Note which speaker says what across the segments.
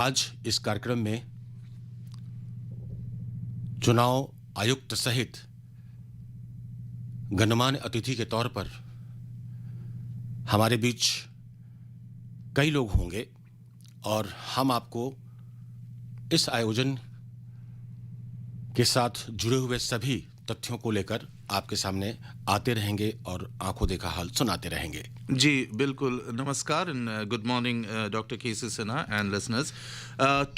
Speaker 1: आज इस कार्यक्रम में चुनाव आयुक्त सहित गणमान्य अतिथि के तौर पर हमारे बीच कई लोग होंगे और हम आपको इस आयोजन के साथ जुड़े हुए सभी तथ्यों को लेकर आपके सामने आते रहेंगे और आंखों देखा हाल सुनाते रहेंगे।
Speaker 2: जी बिल्कुल नमस्कार and good morning Dr. K.C. Sinha and listeners.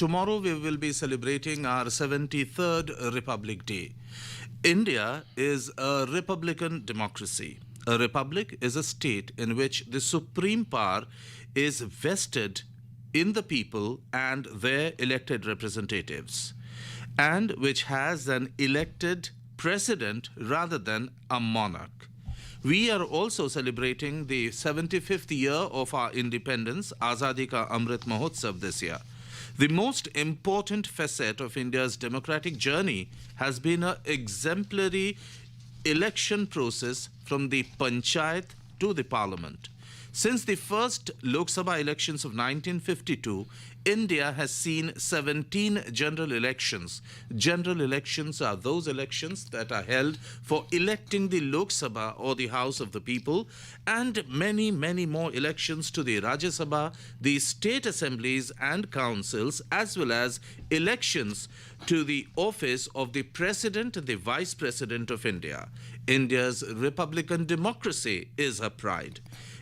Speaker 2: Tomorrow we will be celebrating our 73rd Republic Day. India is a republican democracy. A republic is a state in which the supreme power is vested in the people and their elected representatives, and which has an elected president rather than a monarch. We are also celebrating the 75th year of our independence, Azadi Ka Amrit Mahotsav this year. The most important facet of India's democratic journey has been an exemplary election process from the panchayat to the parliament. Since the first Lok Sabha elections of 1952, India has seen 17 general elections. General elections are those elections that are held for electing the Lok Sabha or the House of the People, and many, many more elections to the Rajya Sabha, the state assemblies and councils, as well as elections to the office of the President and the Vice President of India. India's republican democracy is a pride.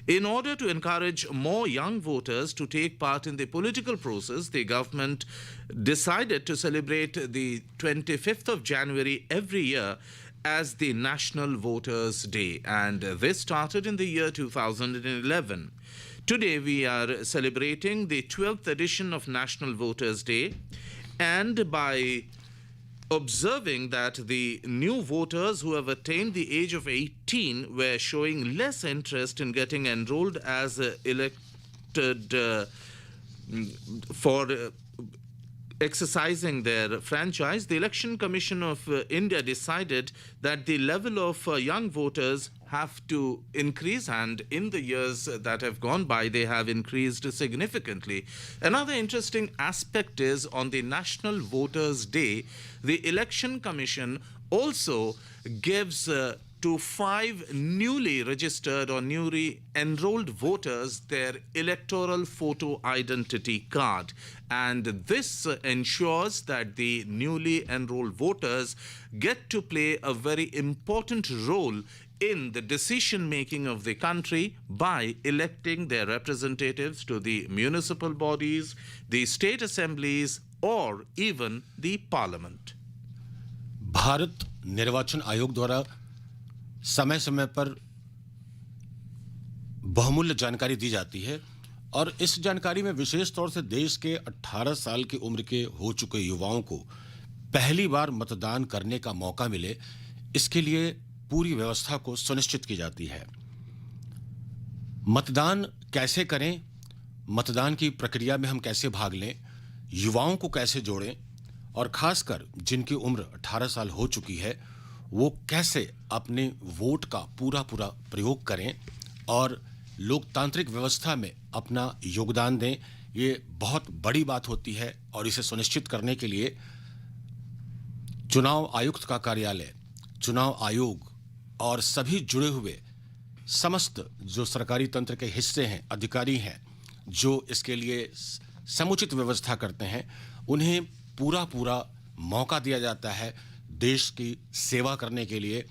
Speaker 2: In order to encourage more young voters to take part in the political process, the government decided to celebrate the 25th of January every year as the National Voters' Day, and this started in the year 2011. Today we are celebrating the 12th edition of National Voters' Day, and by observing that the new voters who have attained the age of 18 were showing less interest in getting enrolled as elected for exercising their franchise, the Election Commission of India decided that the level of young voters have to increase, and in the years that have gone by, they have increased significantly. Another interesting aspect is on the National Voters' Day, the Election Commission also gives to 5 newly registered or newly enrolled voters their electoral photo identity card, and this ensures that the newly enrolled voters get to play a very important role in the decision making of the country by electing their representatives to the municipal bodies, the state assemblies, or even the parliament.
Speaker 1: Bharat निर्वाचन आयोग द्वारा समय समय पर बहुमूल्य जानकारी दी जाती है और इस जानकारी में विशेष तौर से देश के 18 साल की उम्र के हो चुके युवाओं को पहली बार मतदान करने का मौका मिले, इसके लिए पूरी व्यवस्था को सुनिश्चित की जाती है। मतदान कैसे करें, मतदान की प्रक्रिया में हम कैसे भाग लें, युवाओं को कैसे जोड़ें और खासकर जिनकी उम्र 18 साल हो चुकी है वो कैसे अपने वोट का पूरा प्रयोग करें और लोकतांत्रिक व्यवस्था में अपना योगदान दें, ये बहुत बड़ी बात होती है। और इसे सुनिश्चित करने के लिए चुनाव आयुक्त का कार्यालय, चुनाव आयोग और सभी जुड़े हुए समस्त जो सरकारी तंत्र के हिस्से हैं, अधिकारी हैं, जो इसके लिए समुचित व्यवस्था करते हैं, उन्हें पूरा मौका दिया जाता है देश की सेवा करने के लिए।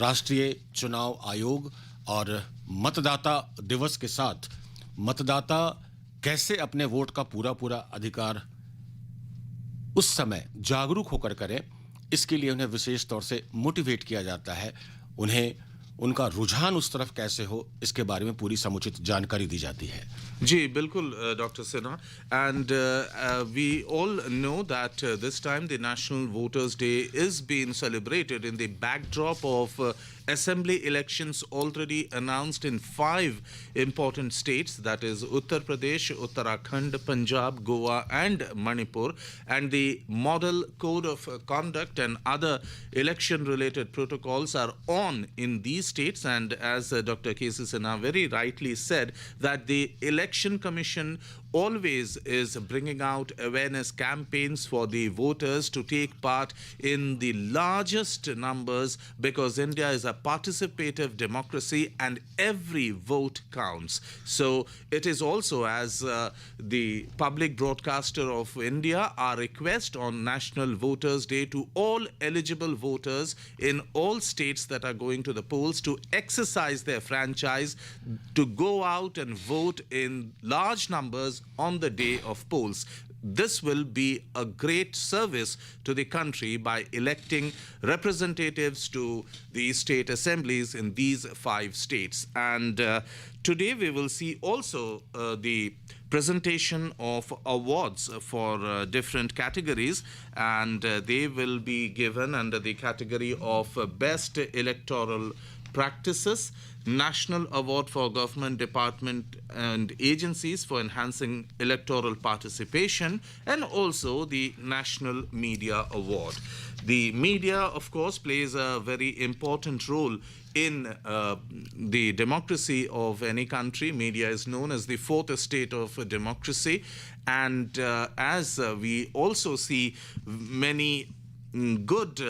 Speaker 1: राष्ट्रीय चुनाव आयोग और मतदाता दिवस के साथ मतदाता कैसे अपने वोट का पूरा अधिकार उस समय जागरूक होकर करें, इसके लिए उन्हें विशेष तौर से मोटिवेट किया जाता है। उन्हें उनका रुझान उस तरफ कैसे हो, इसके बारे में पूरी समुचित जानकारी दी जाती है।
Speaker 2: जी बिल्कुल Dr. Sinha, and we all know that this time the National Voters' Day is being celebrated in the backdrop of assembly elections already announced in 5 important states, that is Uttar Pradesh, Uttarakhand, Punjab, Goa and Manipur, and the model code of conduct and other election related protocols are on in these states. And as Dr. K.C. Sinha very rightly said, that the Election Commission always is bringing out awareness campaigns for the voters to take part in the largest numbers, because India is a participative democracy and every vote counts. So it is also, as the public broadcaster of India, our request on National Voters Day to all eligible voters in all states that are going to the polls to exercise their franchise, to go out and vote in large numbers on the day of polls. This will be a great service to the country by electing representatives to the state assemblies in these 5 states. And today we will see also the presentation of awards for different categories, and they will be given under the category of Best Electoral Practices, National Award for Government Department and Agencies for Enhancing Electoral Participation, and also the National Media Award. The media, of course, plays a very important role in the democracy of any country. Media is known as the 4th estate of democracy, and as we also see many good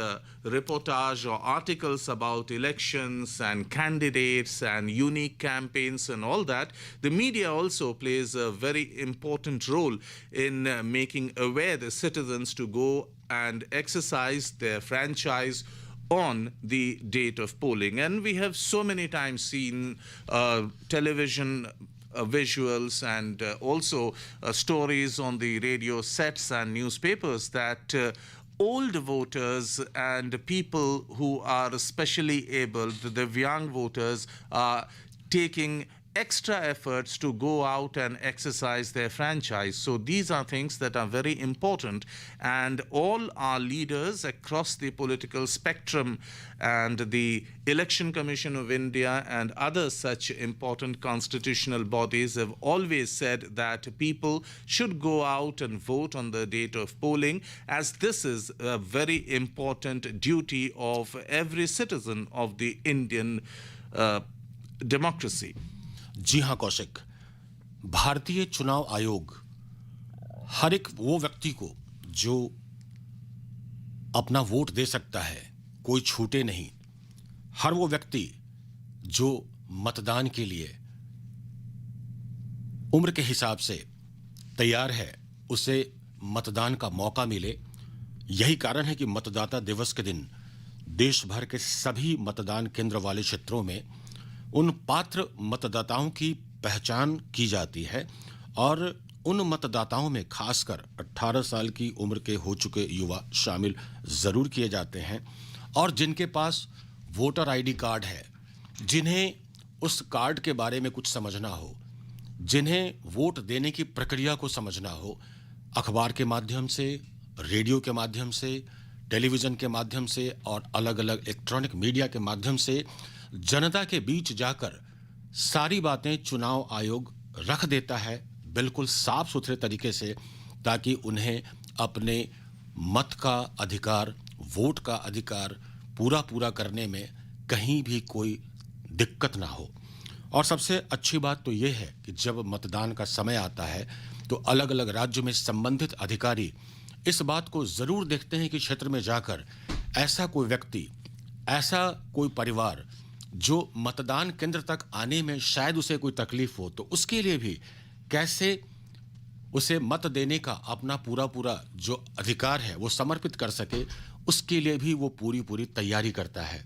Speaker 2: reportage or articles about elections and candidates and unique campaigns and all that, the media also plays a very important role in making aware the citizens to go and exercise their franchise on the date of polling. And we have so many times seen television visuals and also stories on the radio sets and newspapers that old voters and people who are especially able, the young voters, are taking extra efforts to go out and exercise their franchise. So these are things that are very important, and all our leaders across the political spectrum and the Election Commission of India and other such important constitutional bodies have always said that people should go out and vote on the date of polling, as this is a very important duty of every citizen of the Indian democracy.
Speaker 1: जी हाँ कौशिक, भारतीय चुनाव आयोग हर एक वो व्यक्ति को जो अपना वोट दे सकता है, कोई छूटे नहीं, हर वो व्यक्ति जो मतदान के लिए उम्र के हिसाब से तैयार है, उसे मतदान का मौका मिले। यही कारण है कि मतदाता दिवस के दिन देश भर के सभी मतदान केंद्र वाले क्षेत्रों में उन पात्र मतदाताओं की पहचान की जाती है, और उन मतदाताओं में खासकर 18 साल की उम्र के हो चुके युवा शामिल ज़रूर किए जाते हैं, और जिनके पास वोटर आईडी कार्ड है, जिन्हें उस कार्ड के बारे में कुछ समझना हो, जिन्हें वोट देने की प्रक्रिया को समझना हो, अखबार के माध्यम से, रेडियो के माध्यम से, टेलीविज़न के माध्यम से और अलग-अलग इलेक्ट्रॉनिक मीडिया के माध्यम से जनता के बीच जाकर सारी बातें चुनाव आयोग रख देता है बिल्कुल साफ सुथरे तरीके से, ताकि उन्हें अपने मत का अधिकार, वोट का अधिकार पूरा करने में कहीं भी कोई दिक्कत ना हो। और सबसे अच्छी बात तो ये है कि जब मतदान का समय आता है तो अलग-अलग राज्यों में संबंधित अधिकारी इस बात को ज़रूर देखते हैं कि क्षेत्र में जाकर ऐसा कोई व्यक्ति, ऐसा कोई परिवार जो मतदान केंद्र तक आने में शायद उसे कोई तकलीफ हो, तो उसके लिए भी कैसे उसे मत देने का अपना पूरा जो अधिकार है वो समर्पित कर सके, उसके लिए भी वो पूरी तैयारी करता है।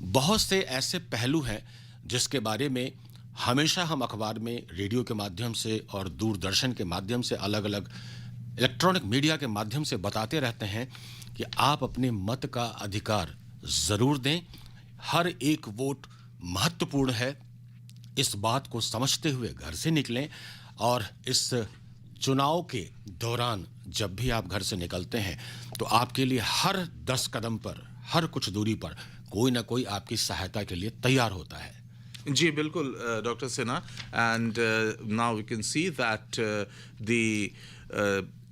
Speaker 1: बहुत से ऐसे पहलू हैं जिसके बारे में हमेशा हम अखबार में, रेडियो के माध्यम से और दूरदर्शन के माध्यम से, अलग-अलग इलेक्ट्रॉनिक मीडिया के माध्यम से बताते रहते हैं कि आप अपने मत का अधिकार ज़रूर दें। हर एक वोट महत्वपूर्ण है, इस बात को समझते हुए घर से निकलें, और इस चुनाव के दौरान जब भी आप घर से निकलते हैं तो आपके लिए हर 10 कदम पर, हर कुछ दूरी पर कोई ना कोई आपकी सहायता के लिए तैयार होता है।
Speaker 2: जी बिल्कुल doctor Sinha, and now we can see that the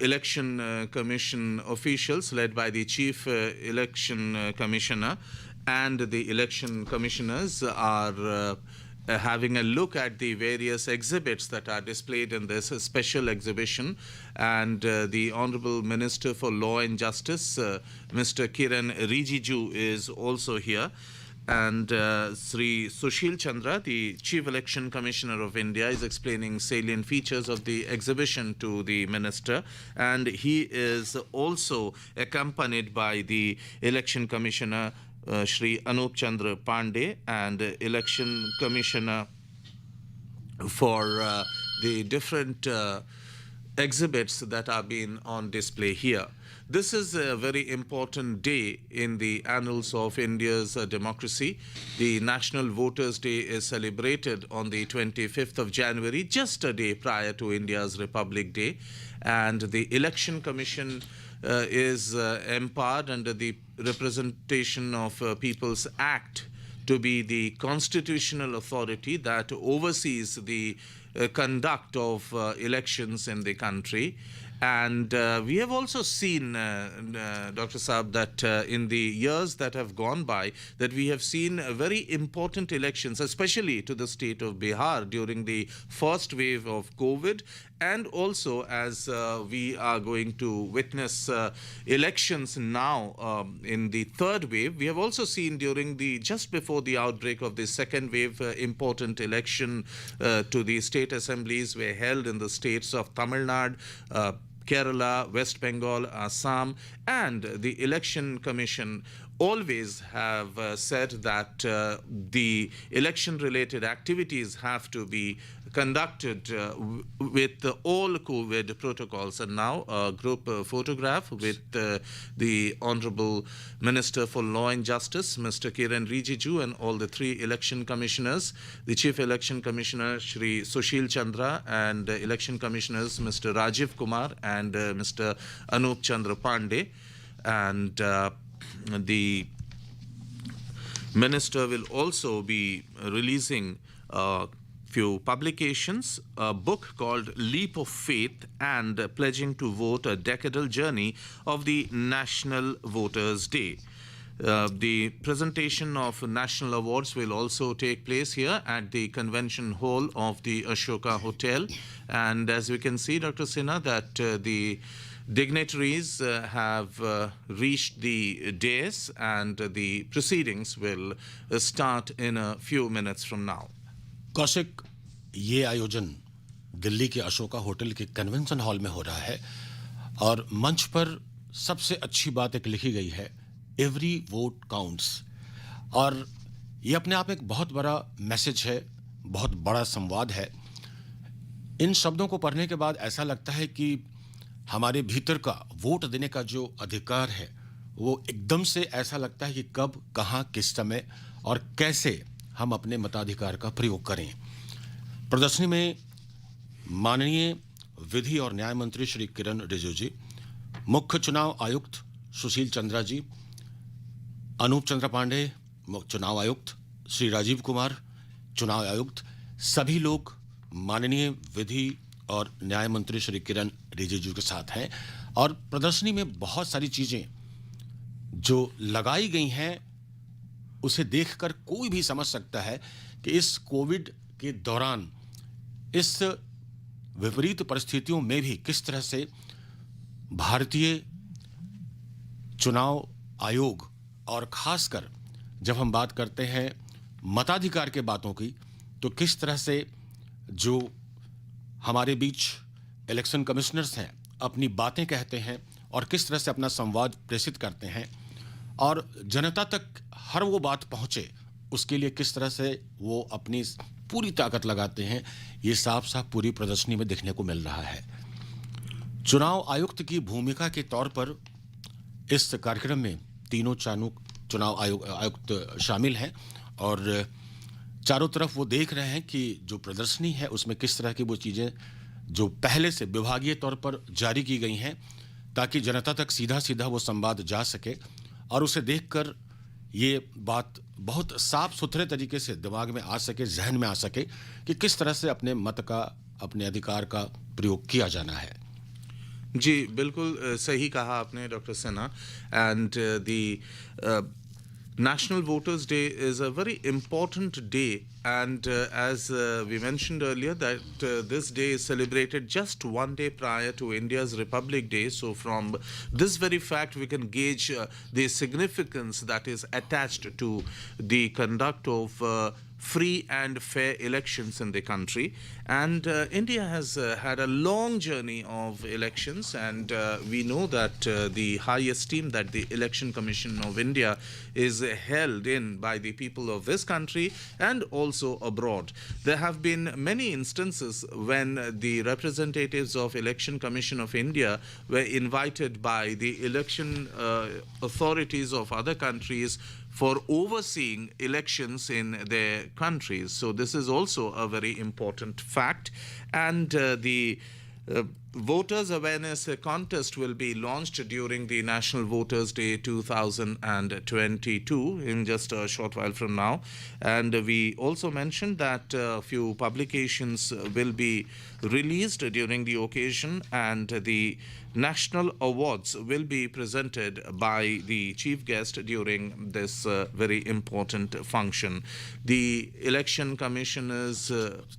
Speaker 2: election commission officials led by the chief election commissioner and the election commissioners are having a look at the various exhibits that are displayed in this special exhibition. And the Honorable Minister for Law and Justice, Mr. Kiran Rijiju, is also here. And Sri Sushil Chandra, the Chief Election Commissioner of India, is explaining salient features of the exhibition to the Minister. And he is also accompanied by the Election Commissioner, Shri Anup Chandra Pandey, and Election Commissioner for the different exhibits that are being on display here. This is a very important day in the annals of India's democracy. The National Voters' Day is celebrated on the 25th of January, just a day prior to India's Republic Day. And the Election Commission is empowered under the Representation of People's Act to be the constitutional authority that oversees the conduct of elections in the country. And we have also seen, Dr. Saab, that in the years that have gone by, that we have seen very important elections, especially to the state of Bihar during the first wave of COVID, and also as we are going to witness elections now in the third wave. We have also seen during just before the outbreak of the second wave, important election to the state assemblies were held in the states of Tamil Nadu, Kerala, West Bengal, Assam, and the Election Commission always have said that the election-related activities have to be conducted with all COVID protocols. And now a group photograph with the Honorable Minister for Law and Justice, Mr. Kiran Rijiju, and all the three election commissioners, the Chief Election Commissioner, Shri Sushil Chandra, and Election Commissioners, Mr. Rajiv Kumar and Mr. Anup Chandra Pandey. And the Minister will also be releasing few publications, a book called Leap of Faith and Pledging to Vote, a Decadal Journey of the National Voters' Day. The presentation of national awards will also take place here at the convention hall of the Ashoka Hotel. And as we can see, Dr. Sinha, that the dignitaries have reached the dais, and the proceedings will start in a few minutes from now.
Speaker 1: Kaushik, ये आयोजन दिल्ली के Ashoka hotel के convention hall में हो रहा है और मंच पर सबसे अच्छी बात एक लिखी गई है, एवरी वोट काउंट्स। और ये अपने आप एक बहुत बड़ा मैसेज है, बहुत बड़ा संवाद है। इन शब्दों को पढ़ने के बाद ऐसा लगता है कि हमारे भीतर का वोट देने का जो अधिकार है वो एकदम से ऐसा लगता है कि कब, कहाँ, किस समय और कैसे हम अपने मताधिकार का प्रयोग करें। प्रदर्शनी में माननीय विधि और न्याय मंत्री श्री किरण रिजिजू जी, मुख्य चुनाव आयुक्त सुशील चंद्रा जी, अनूप चंद्र पांडे चुनाव आयुक्त, श्री राजीव कुमार चुनाव आयुक्त, सभी लोग माननीय विधि और न्याय मंत्री श्री किरण रिजिजू के साथ हैं। और प्रदर्शनी में बहुत सारी चीजें जो लगाई गई हैं उसे देखकर कोई भी समझ सकता है कि इस कोविड के दौरान, इस विपरीत परिस्थितियों में भी किस तरह से भारतीय चुनाव आयोग, और खासकर जब हम बात करते हैं मताधिकार के बातों की, तो किस तरह से जो हमारे बीच इलेक्शन कमिश्नर्स हैं अपनी बातें कहते हैं और किस तरह से अपना संवाद प्रेषित करते हैं और जनता तक हर वो बात पहुंचे उसके लिए किस तरह से वो अपनी पूरी ताकत लगाते हैं, ये साफ साफ पूरी प्रदर्शनी में देखने को मिल रहा है। चुनाव आयुक्त की भूमिका के तौर पर इस कार्यक्रम में तीनों चुनाव आयुक्त शामिल हैं और चारों तरफ वो देख रहे हैं कि जो प्रदर्शनी है उसमें किस तरह की वो चीज़ें जो पहले से विभागीय तौर पर जारी की गई हैं ताकि जनता तक सीधा सीधा वो संवाद जा सके और उसे देखकर ये बात बहुत साफ सुथरे तरीके से दिमाग में आ सके, जहन में आ सके कि किस तरह से अपने मत का, अपने अधिकार का प्रयोग किया जाना है।
Speaker 2: जी बिल्कुल सही कहा आपने doctor Sinha. And the National Voters' Day is a very important day, and as we mentioned earlier, that this day is celebrated just one day prior to India's Republic Day. So, from this very fact, we can gauge the significance that is attached to the conduct of free and fair elections in the country. And India has had a long journey of elections, and we know that the high esteem that the Election Commission of India is held in by the people of this country and also abroad. There have been many instances when the representatives of Election Commission of India were invited by the election authorities of other countries for overseeing elections in their countries. So this is also a very important fact. And the Voters Awareness Contest will be launched during the National Voters Day 2022 in just a short while from now. And we also mentioned that a few publications will be released during the occasion, and the national awards will be presented by the chief guest during this very important function. The Election Commission is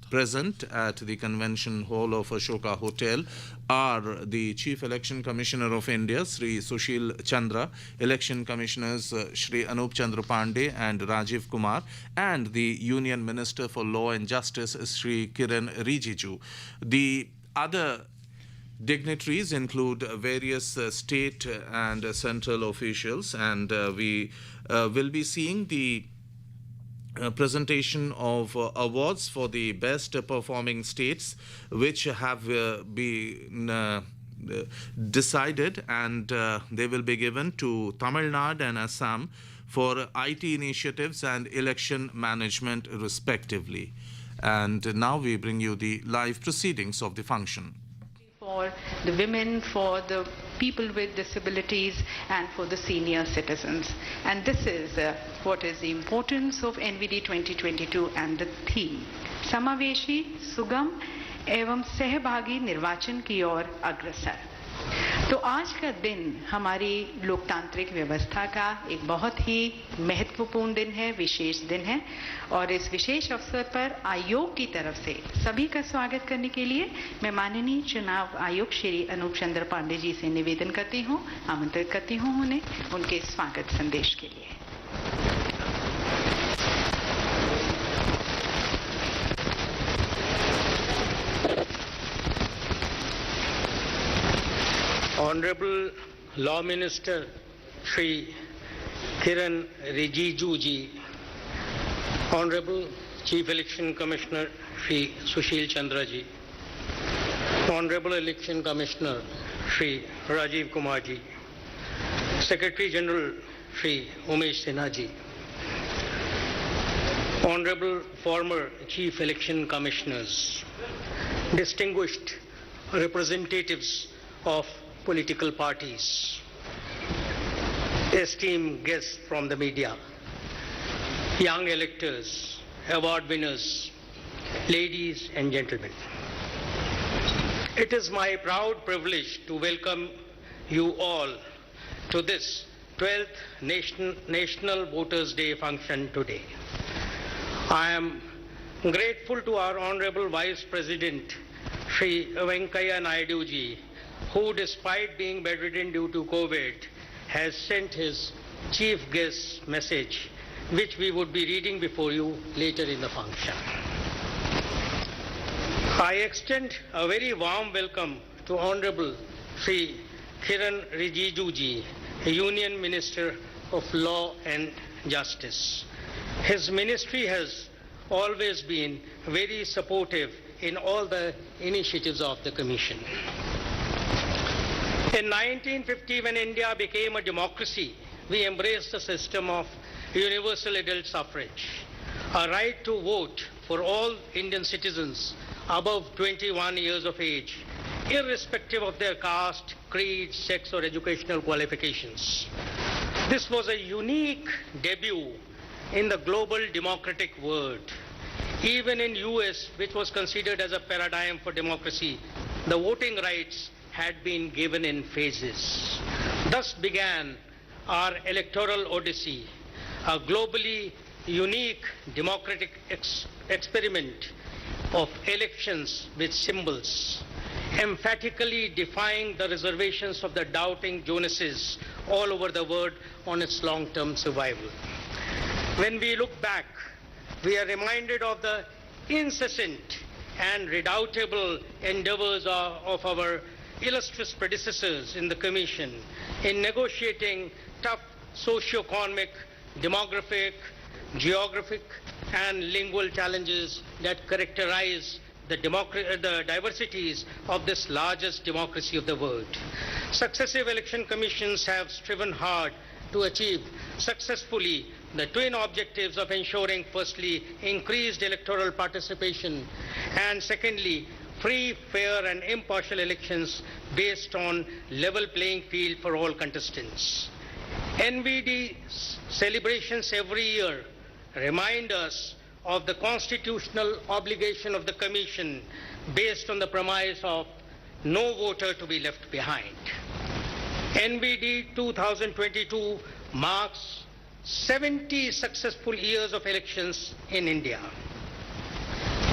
Speaker 2: present at the Convention Hall of Ashoka Hotel are the Chief Election Commissioner of India, Sri Sushil Chandra, Election Commissioners Sri Anup Chandra Pandey and Rajiv Kumar, and the Union Minister for Law and Justice, Sri Kiran Rijiju. The other dignitaries include various state and central officials, and we will be seeing the presentation of awards for the best performing states, which have been decided, and they will be given to Tamil Nadu and Assam for IT initiatives and election management respectively. And now we bring you the live proceedings of the function.
Speaker 3: For the women, for the people with disabilities, and for the senior citizens. And this is what is the importance of NVD 2022 and the theme, Samaveshi, Sugam एवं सहभागी निर्वाचन की ओर अग्रसर। तो आज का दिन हमारी लोकतांत्रिक व्यवस्था का एक बहुत ही महत्वपूर्ण दिन है, विशेष दिन है, और इस विशेष अवसर पर आयोग की तरफ से सभी का स्वागत करने के लिए मैं माननीय चुनाव आयुक्त श्री अनूप चंद्र पांडे जी से निवेदन करती हूं, आमंत्रित करती हूं उन्हें उनके स्वागत संदेश के लिए।
Speaker 4: Honorable Law Minister Shri Kiran Rijiju ji, Honorable Chief Election Commissioner Shri Sushil Chandra ji, Honorable Election Commissioner Shri Rajiv Kumar ji, Secretary General Shri Umesh Sinha ji, Honorable former Chief Election Commissioners, distinguished representatives of political parties, esteemed guests from the media, young electors, award winners, ladies and gentlemen. It is my proud privilege to welcome you all to this 12th National Voters' Day function today. I am grateful to our Honorable Vice President, Shri Venkaiah Naidu ji, who, despite being bedridden due to COVID, has sent his chief guest message, which we would be reading before you later in the function. I extend a very warm welcome to Honorable Sri Kiran Rijiju ji, Union Minister of Law and Justice. His ministry has always been very supportive in all the initiatives of the Commission. In 1950, when India became a democracy, we embraced the system of universal adult suffrage, a right to vote for all Indian citizens above 21 years of age, irrespective of their caste, creed, sex, or educational qualifications. This was a unique debut in the global democratic world. Even in US, which was considered as a paradigm for democracy, the voting rights had been given in phases. Thus began our electoral odyssey, a globally unique democratic experiment of elections with symbols, emphatically defying the reservations of the doubting Jonases all over the world on its long-term survival. When we look back, we are reminded of the incessant and redoubtable endeavors of our illustrious predecessors in the Commission in negotiating tough socio-economic, demographic, geographic, and lingual challenges that characterize the diversities of this largest democracy of the world. Successive election commissions have striven hard to achieve successfully the twin objectives of ensuring, firstly, increased electoral participation, and secondly, free, fair, and impartial elections based on level playing field for all contestants. Nbd celebrations every year remind us of the constitutional obligation of the Commission based on the premise of no voter to be left behind. Nbd 2022 marks 70 successful years of elections in India.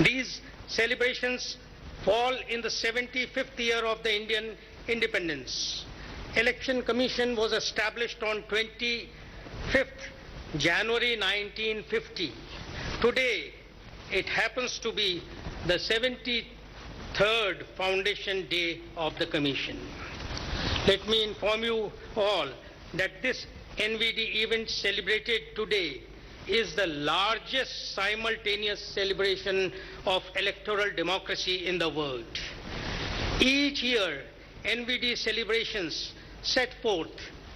Speaker 4: These celebrations fall in the 75th year of the Indian independence. Election Commission was established on 25th January 1950. Today, it happens to be the 73rd foundation day of the Commission. Let me inform you all that this NVD event celebrated today is the largest simultaneous celebration of electoral democracy in the world. Each year, NVD celebrations set forth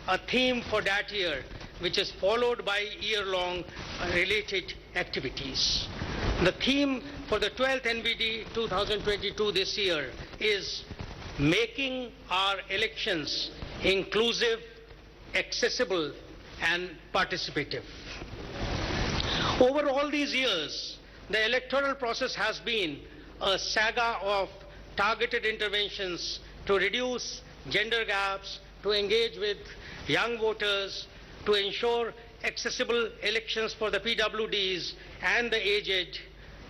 Speaker 4: a theme for that year, which is followed by year-long related activities. The theme for the 12th NBD 2022 this year is making our elections inclusive, accessible, and participative. Over all these years, the electoral process has been a saga of targeted interventions to reduce gender gaps, to engage with young voters, to ensure accessible elections for the PWDs and the aged,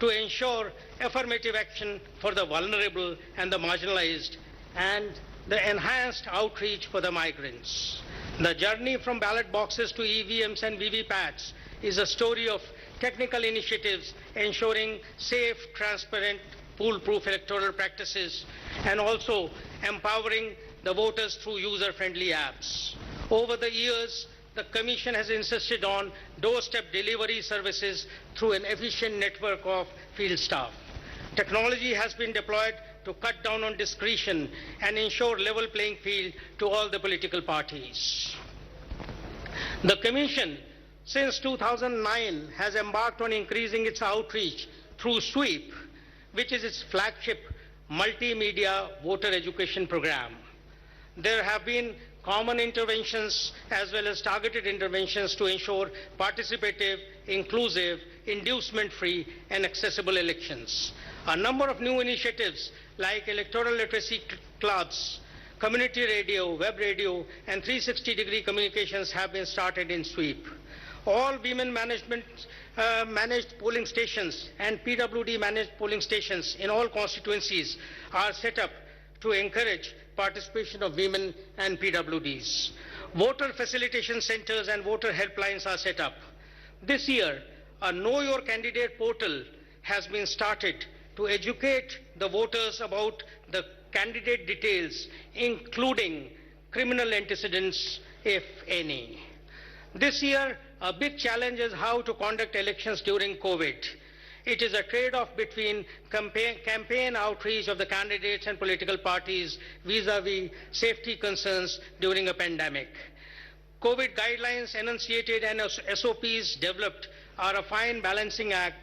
Speaker 4: to ensure affirmative action for the vulnerable and the marginalized, and the enhanced outreach for the migrants. The journey from ballot boxes to EVMs and VVPATs is a story of technical initiatives ensuring safe, transparent, foolproof electoral practices, and also empowering the voters through user-friendly apps. Over the years, the Commission has insisted on doorstep delivery services through an efficient network of field staff. Technology has been deployed to cut down on discretion and ensure level playing field to all the political parties. The Commission, since 2009, has embarked on increasing its outreach through SWEEP, which is its flagship multimedia voter education program. There have been common interventions as well as targeted interventions to ensure participative, inclusive, inducement-free, and accessible elections. A number of new initiatives like electoral literacy clubs, community radio, web radio, and 360-degree communications have been started in SWEEP. All women managed polling stations and PWD managed polling stations in all constituencies are set up to encourage participation of women and PWDs. Voter facilitation centers and voter helplines are set up. This year, a Know Your Candidate portal has been started to educate the voters about the candidate details, including criminal antecedents, if any. This year, a big challenge is how to conduct elections during COVID. It is a trade-off between campaign outreach of the candidates and political parties vis-a-vis safety concerns during a pandemic. COVID guidelines enunciated and SOPs developed are a fine balancing act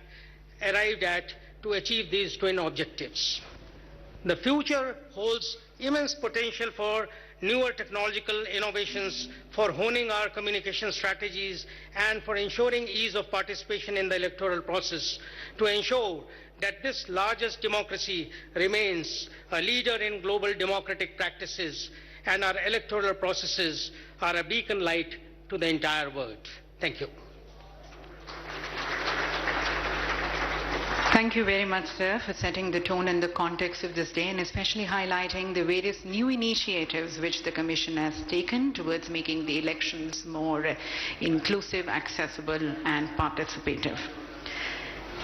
Speaker 4: arrived at to achieve these twin objectives. The future holds immense potential for newer technological innovations, for honing our communication strategies, and for ensuring ease of participation in the electoral process, to ensure that this largest democracy remains a leader in global democratic practices, and our electoral processes are a beacon light to the entire world. Thank you.
Speaker 3: Thank you very much, sir, for setting the tone and the context of this day and especially highlighting the various new initiatives which the Commission has taken towards making the elections more inclusive, accessible and participative.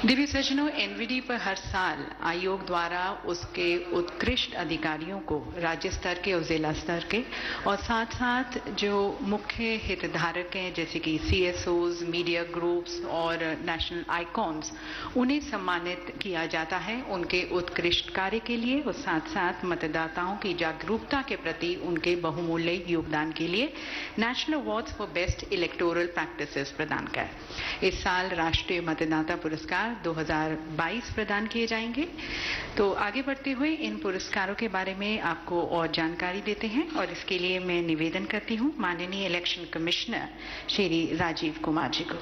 Speaker 3: Divya सज्जनों, NVD पर हर साल आयोग द्वारा उसके उत्कृष्ट अधिकारियों को राज्य स्तर के और जिला स्तर के और साथ साथ जो मुख्य हितधारक हैं जैसे कि सीएसओज, मीडिया ग्रुप्स और नेशनल आइकॉन्स, उन्हें सम्मानित किया जाता है उनके उत्कृष्ट कार्य के लिए और साथ साथ मतदाताओं की जागरूकता के प्रति उनके बहुमूल्य योगदान के लिए national awards for best electoral practices प्रदान कर इस साल राष्ट्रीय मतदाता पुरस्कार 2022 प्रदान किए जाएंगे। तो आगे बढ़ते हुए इन पुरस्कारों के बारे में आपको और जानकारी देते हैं और इसके लिए मैं निवेदन करती हूं माननीय इलेक्शन कमिश्नर श्री राजीव कुमार जी को।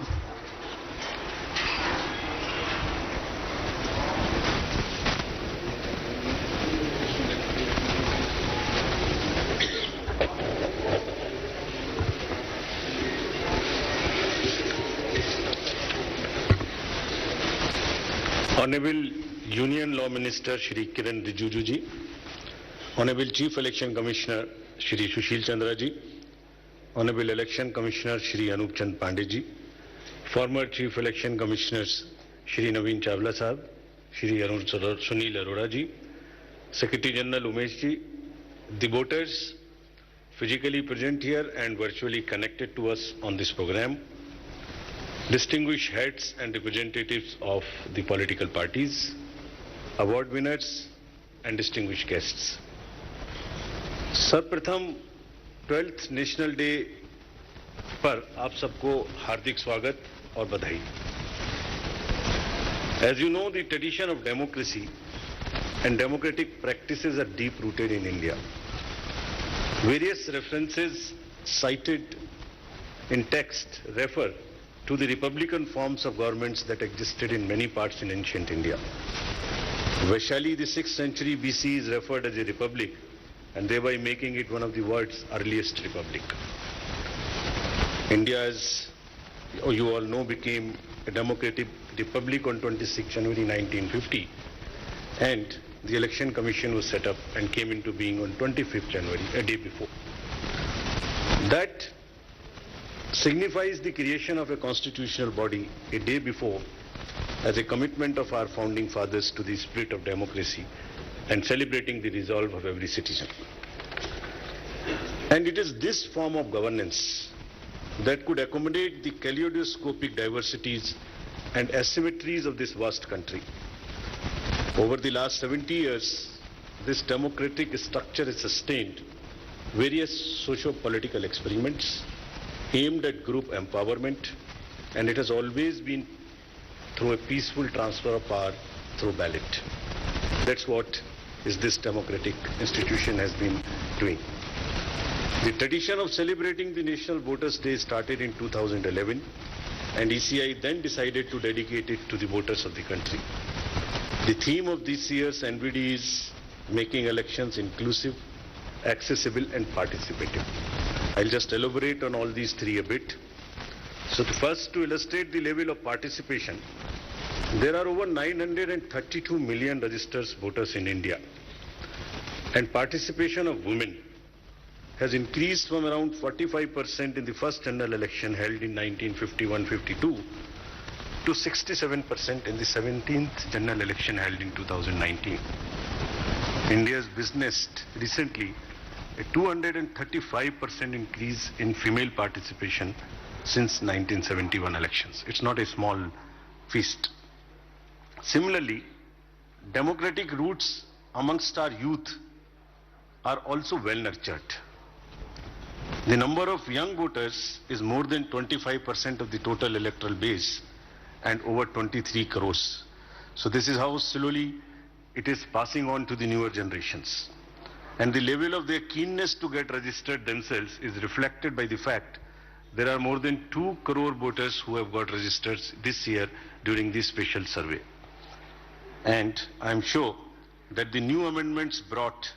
Speaker 5: Honorable Union Law Minister Shri Kiran Rijiju ji, Honorable Chief Election Commissioner Shri Sushil Chandra ji, Honorable Election Commissioner Shri Anup Chand Pandey ji, former Chief Election Commissioners Shri Naveen Chawla Sahab, Shri Sunil Arora ji, Secretary General Umesh ji, the voters physically present here and virtually connected to us on this program, distinguished heads and representatives of the political parties, award winners and distinguished guests. सर्वप्रथम 12th national day पर आप सबको हार्दिक स्वागत और बधाई। As you know, the tradition of democracy and democratic practices are deep rooted in India. Various references cited in text refer to the republican forms of governments that existed in many parts in ancient India. Vaishali, the 6th century BC, is referred as a republic and thereby making it one of the world's earliest republic. India, as you all know, became a democratic republic on 26 January 1950 and the Election Commission was set up and came into being on 25th January, a day before. That signifies the creation of a constitutional body a day before as a commitment of our founding fathers to the spirit of democracy and celebrating the resolve of every citizen. And it is this form of governance that could accommodate the kaleidoscopic diversities and asymmetries of this vast country. Over the last 70 years, this democratic structure has sustained various socio-political experiments aimed at group empowerment, and it has always been through a peaceful transfer of power through ballot. That's what this democratic institution has been doing. The tradition of celebrating the National Voters' Day started in 2011, and ECI then decided to dedicate it to the voters of the country. The theme of this year's NBD is making elections inclusive, accessible and participative. I'll just elaborate on all these three a bit. So first, to illustrate the level of participation, there are over 932 million registered voters in India, and participation of women has increased from around 45% in the first general election held in 1951-52 to 67% in the 17th general election held in 2019. India has witnessed recently a 235% increase in female participation since 1971 elections. It's not a small feast. Similarly, democratic roots amongst our youth are also well nurtured. The number of young voters is more than 25% of the total electoral base and over 23 crores. So this is how slowly it is passing on to the newer generations. And the level of their keenness to get registered themselves is reflected by the fact there are more than 2 crore voters who have got registered this year during this special survey. And I'm sure that the new amendments brought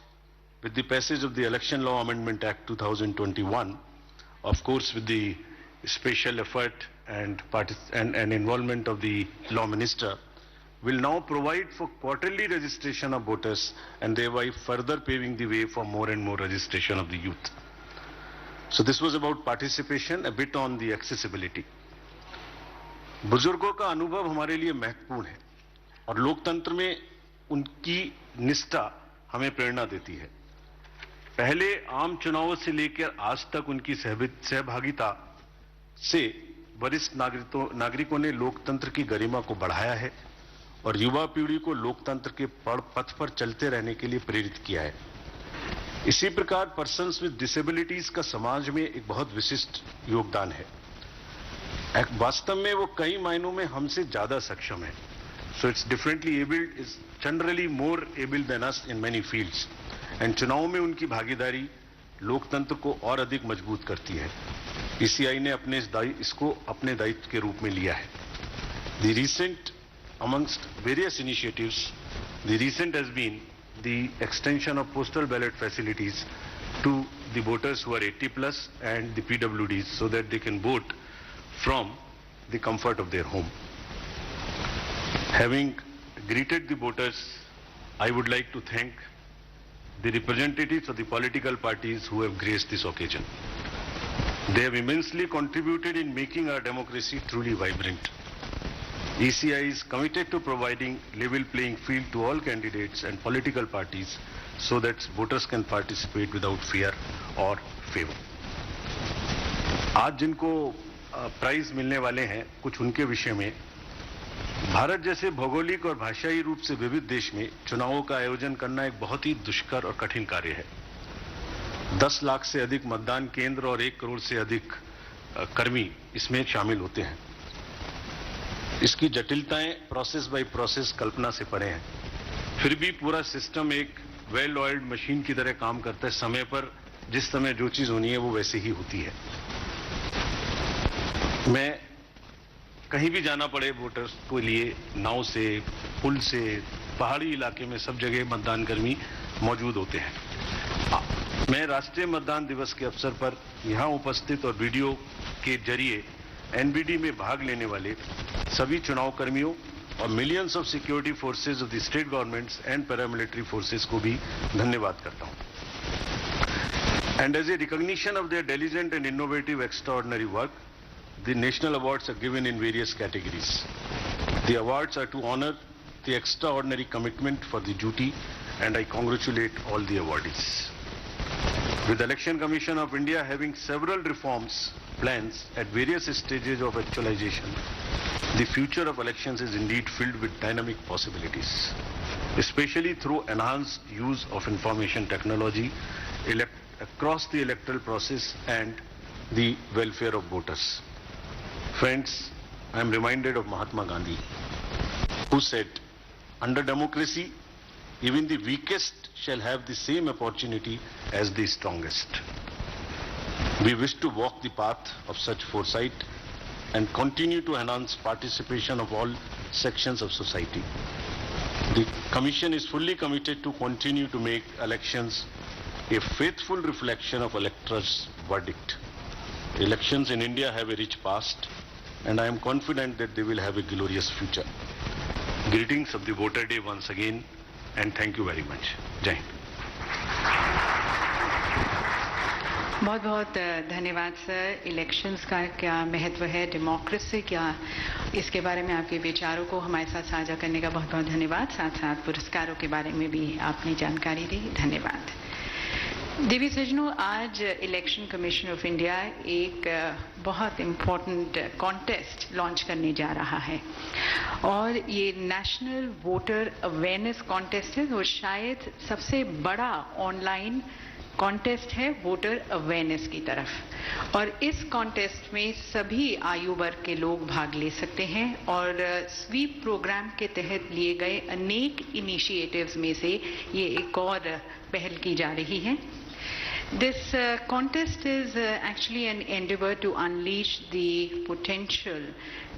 Speaker 5: with the passage of the Election Law Amendment Act 2021, of course with the special effort and involvement of the Law Minister, will now provide for quarterly registration of voters and thereby further paving the way for more and more registration of the youth. So this was about participation, a bit on the accessibility. बुजुर्गों का अनुभव हमारे लिए महत्वपूर्ण है और लोकतंत्र में उनकी निष्ठा हमें प्रेरणा देती है। पहले आम चुनावों से लेकर आज तक उनकी सहभागिता से वरिष्ठ नागरिकों ने लोकतंत्र की गरिमा को बढ़ाया है और युवा पीढ़ी को लोकतंत्र के पथ पर चलते रहने के लिए प्रेरित किया है। इसी प्रकार पर्सन्स विद डिसेबिलिटीज का समाज में एक बहुत विशिष्ट योगदान है। वास्तव में वो कई मायनों में हमसे ज्यादा सक्षम है। So it's differently abled is generally more able than us in many fields and चुनाव में उनकी भागीदारी लोकतंत्र को और अधिक मजबूत करती है। ईसीआई ने इसको अपने दायित्व के रूप में लिया है। The recent amongst various initiatives, the recent has been the extension of postal ballot facilities to the voters who are 80 plus and the PWDs so that they can vote from the comfort of their home. Having greeted the voters, I would like to thank the representatives of the political parties who have graced this occasion. They have immensely contributed in making our democracy truly vibrant. ECI is committed to providing level playing field to all candidates and political parties so that voters can participate without fear or favor. आज जिनको prize मिलने वाले हैं कुछ उनके विषय में, भारत जैसे भौगोलिक और भाषाई रूप से विविध देश में चुनावों का आयोजन करना एक बहुत ही दुष्कर और कठिन कार्य है। 10 लाख से अधिक मतदान केंद्र और 1 करोड़ से अधिक कर्मी इसमें शामिल होते हैं। इसकी जटिलताएं प्रोसेस बाय प्रोसेस कल्पना से परे हैं। फिर भी पूरा सिस्टम एक वेल ऑयल्ड मशीन की तरह काम करता है। समय पर जिस समय जो चीज होनी है वो वैसे ही होती है। मैं कहीं भी जाना पड़े वोटर्स के लिए, नाव से, पुल से, पहाड़ी इलाके में सब जगह मतदान कर्मी मौजूद होते हैं। मैं राष्ट्रीय मतदान दिवस के अवसर पर यहां उपस्थित और वीडियो के जरिए एनबीडी में भाग लेने वाले सभी चुनाव कर्मियों और millions of security forces of the state governments and paramilitary forces को भी धन्यवाद करता हूं। And as a recognition of their diligent and innovative extraordinary work, the national awards are given in various categories. The awards are to honour the extraordinary commitment for the duty and I congratulate all the awardees. With the Election Commission of India having several reforms plans at various stages of actualization, the future of elections is indeed filled with dynamic possibilities, especially through enhanced use of information technology across the electoral process and the welfare of voters. Friends, I am reminded of Mahatma Gandhi, who said, under democracy, even the weakest shall have the same opportunity as the strongest. We wish to walk the path of such foresight and continue to enhance participation of all sections of society. The Commission is fully committed to continue to make elections a faithful reflection of electors' verdict. Elections in India have a rich past and I am confident that they will have a glorious future. Greetings of the Voter Day once again. And thank you very much. Jai Hind.
Speaker 3: बहुत बहुत धन्यवाद sir. Elections का क्या महत्व है, democracy क्या, इसके बारे में आपके विचारों को हमारे साथ साझा करने का बहुत बहुत धन्यवाद। साथ साथ पुरस्कारों के बारे में भी आपने जानकारी दी, धन्यवाद। देवी सज्जनों, आज इलेक्शन कमीशन ऑफ इंडिया एक बहुत इम्पोर्टेंट कॉन्टेस्ट लॉन्च करने जा रहा है और ये नेशनल वोटर अवेयरनेस कॉन्टेस्ट है और शायद सबसे बड़ा ऑनलाइन कॉन्टेस्ट है वोटर अवेयरनेस की तरफ। और इस कॉन्टेस्ट में सभी आयु वर्ग के लोग भाग ले सकते हैं और स्वीप प्रोग्राम के तहत लिए गए अनेक इनिशिएटिव्स में से ये एक और पहल की जा रही है। This contest is actually an endeavor to unleash the potential,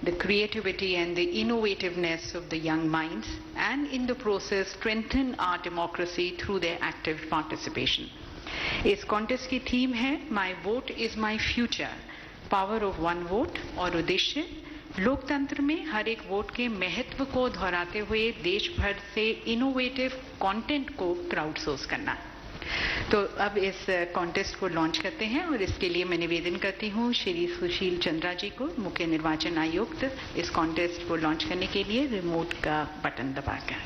Speaker 3: the creativity and the innovativeness of the young minds and in the process strengthen our democracy through their active participation. इस कॉन्टेस्ट की theme है माई vote is my future, power of one vote और उद्देश्य लोकतंत्र में हर एक vote के महत्व को दोहराते हुए देश भर से इनोवेटिव कंटेंट को क्राउडसोर्स करना। तो अब इस कॉन्टेस्ट को लॉन्च करते हैं और इसके लिए मैं निवेदन करती हूं श्री सुशील चंद्रा जी को, मुख्य निर्वाचन आयुक्त, इस कॉन्टेस्ट को लॉन्च करने के लिए रिमोट का बटन दबाकर।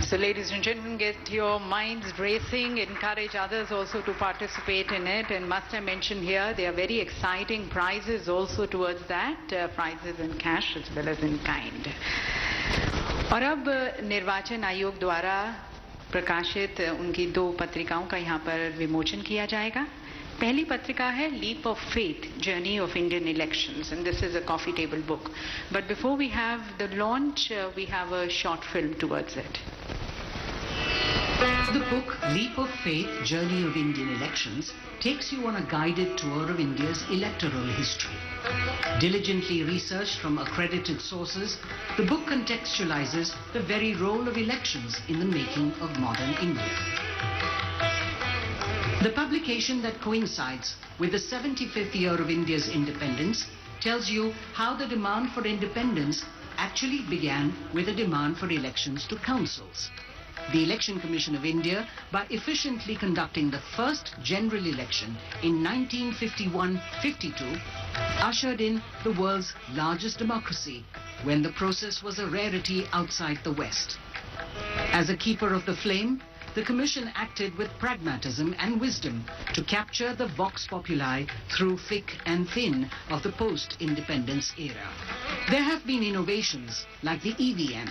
Speaker 3: So ladies and gentlemen, get your minds racing, encourage others also to participate in it, and must I mention here, there are very exciting prizes also towards that, prizes in cash as well as in kind. और अब निर्वाचन आयोग द्वारा प्रकाशित उनकी 2 पत्रिकाओं का यहाँ पर विमोचन किया जाएगा। पहली पत्रिका है leap of faith, journey of Indian elections, and this is a coffee table book. But before we have the launch, we have a short film towards it.
Speaker 6: The book Leap of Faith, Journey of Indian Elections takes you on a guided tour of India's electoral history. Diligently researched from accredited sources, the book contextualizes the very role of elections in the making of modern India. The publication that coincides with the 75th year of India's independence tells you how the demand for independence actually began with a demand for elections to councils. The Election Commission of India, by efficiently conducting the first general election in 1951-52, ushered in the world's largest democracy when the process was a rarity outside the West. As a keeper of the flame, the Commission acted with pragmatism and wisdom to capture the vox populi through thick and thin of the post-independence era. There have been innovations like the EVM,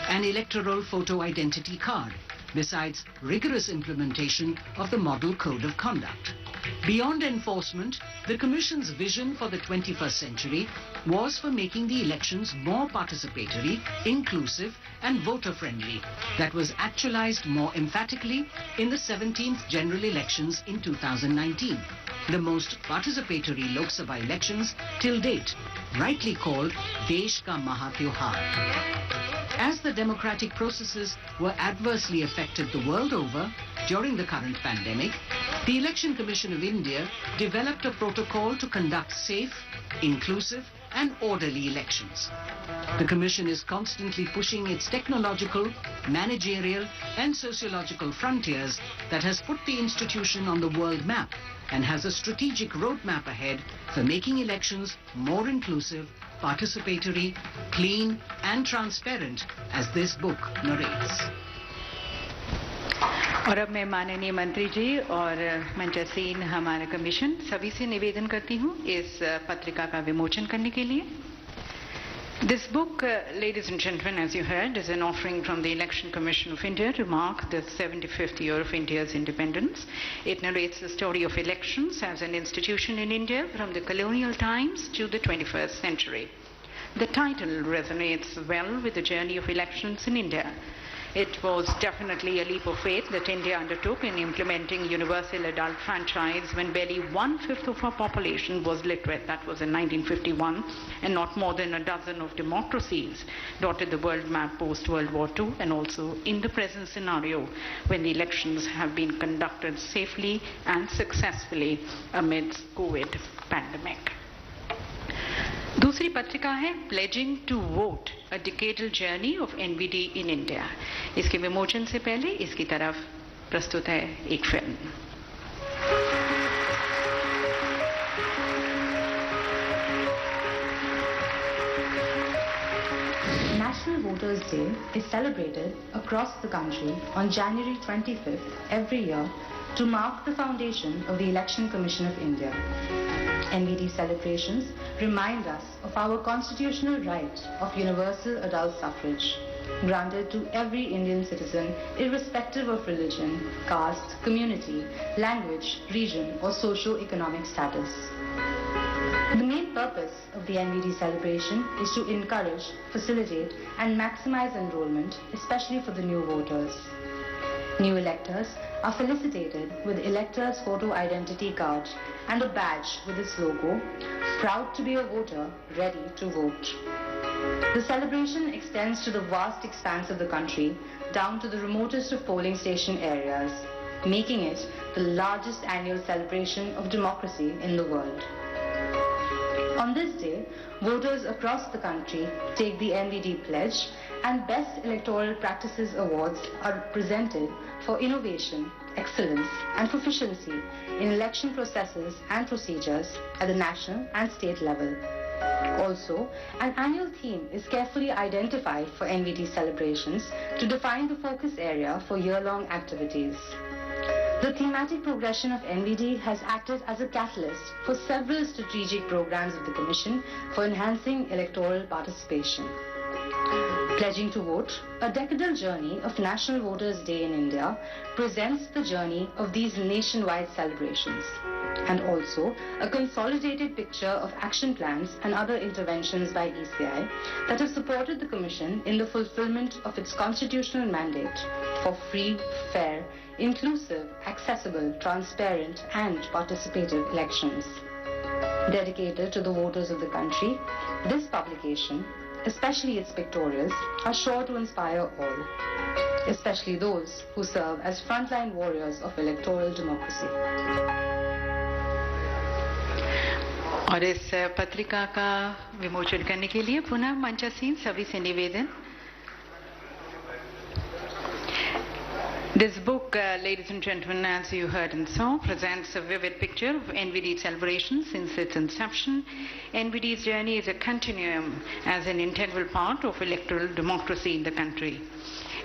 Speaker 6: an electoral photo identity card, besides rigorous implementation of the Model Code of Conduct. Beyond enforcement, the Commission's vision for the 21st century was for making the elections more participatory, inclusive and voter-friendly. That was actualized more emphatically in the 17th general elections in 2019, the most participatory Lok Sabha elections till date, rightly called Desh Ka Mahatyohar. As the democratic processes were adversely affected the world over during the current pandemic, the Election Commission of India developed a protocol to conduct safe, inclusive and orderly elections. The Commission is constantly pushing its technological, managerial and sociological frontiers that has put the institution on the world map and has a strategic roadmap ahead for making elections more inclusive, participatory, clean and transparent, as this book narrates.
Speaker 3: और अब मैं माननीय मंत्री जी और मंचासीन हमारा commission सभी से निवेदन करती हूँ इस पत्रिका का विमोचन करने के लिए। This book, ladies and gentlemen, as you heard, is an offering from the Election Commission of India to mark the 75th year of India's independence. It narrates the story of elections as an institution in India from the colonial times to the 21st century. The title resonates well with the journey of elections in India. It was definitely a leap of faith that India undertook in implementing universal adult franchise when barely 1/5 of our population was literate. That was in 1951, and not more than a dozen of democracies dotted the world map post-World War II, and also in the present scenario when the elections have been conducted safely and successfully amidst COVID pandemic. दूसरी पत्रिका है pledging to vote a decadal journey of NVD in India. इसके विमोचन से पहले इसकी तरफ प्रस्तुत है एक film.
Speaker 7: National Voters' Day is celebrated across the country on January 25th every year to mark the foundation of the Election Commission of India. Nbd celebrations remind us of our constitutional right of universal adult suffrage, granted to every Indian citizen irrespective of religion, caste, community, language, region or socio-economic status. The main purpose of the Nbd celebration is to encourage, facilitate and maximize enrollment, especially for the new voters. New electors are felicitated with elector's photo identity card and a badge with its logo, proud to be a voter, ready to vote. The celebration extends to the vast expanse of the country, down to the remotest of polling station areas, making it the largest annual celebration of democracy in the world. On this day, voters across the country take the Nbd pledge and Best Electoral Practices Awards are presented for innovation, excellence and proficiency in election processes and procedures at the national and state level. Also, an annual theme is carefully identified for Nbd celebrations to define the focus area for year-long activities. The thematic progression of Nbd has acted as a catalyst for several strategic programs of the Commission for enhancing electoral participation. Pledging to Vote, a decadal journey of National Voters' Day in India, presents the journey of these nationwide celebrations, and also a consolidated picture of action plans and other interventions by ECI that have supported the Commission in the fulfillment of its constitutional mandate for free, fair, inclusive, accessible, transparent and participative elections. Dedicated to the voters of the country, this publication, especially its pictorials, are sure to inspire all, especially those who serve as frontline warriors of electoral democracy.
Speaker 3: और इस पत्रिका का विमोचन करने के लिए पुनः मंचासीन सभी से निवेदन. This book, ladies and gentlemen, as you heard and saw, presents a vivid picture of Nbd celebration since its inception. Nbd's journey is a continuum as an integral part of electoral democracy in the country.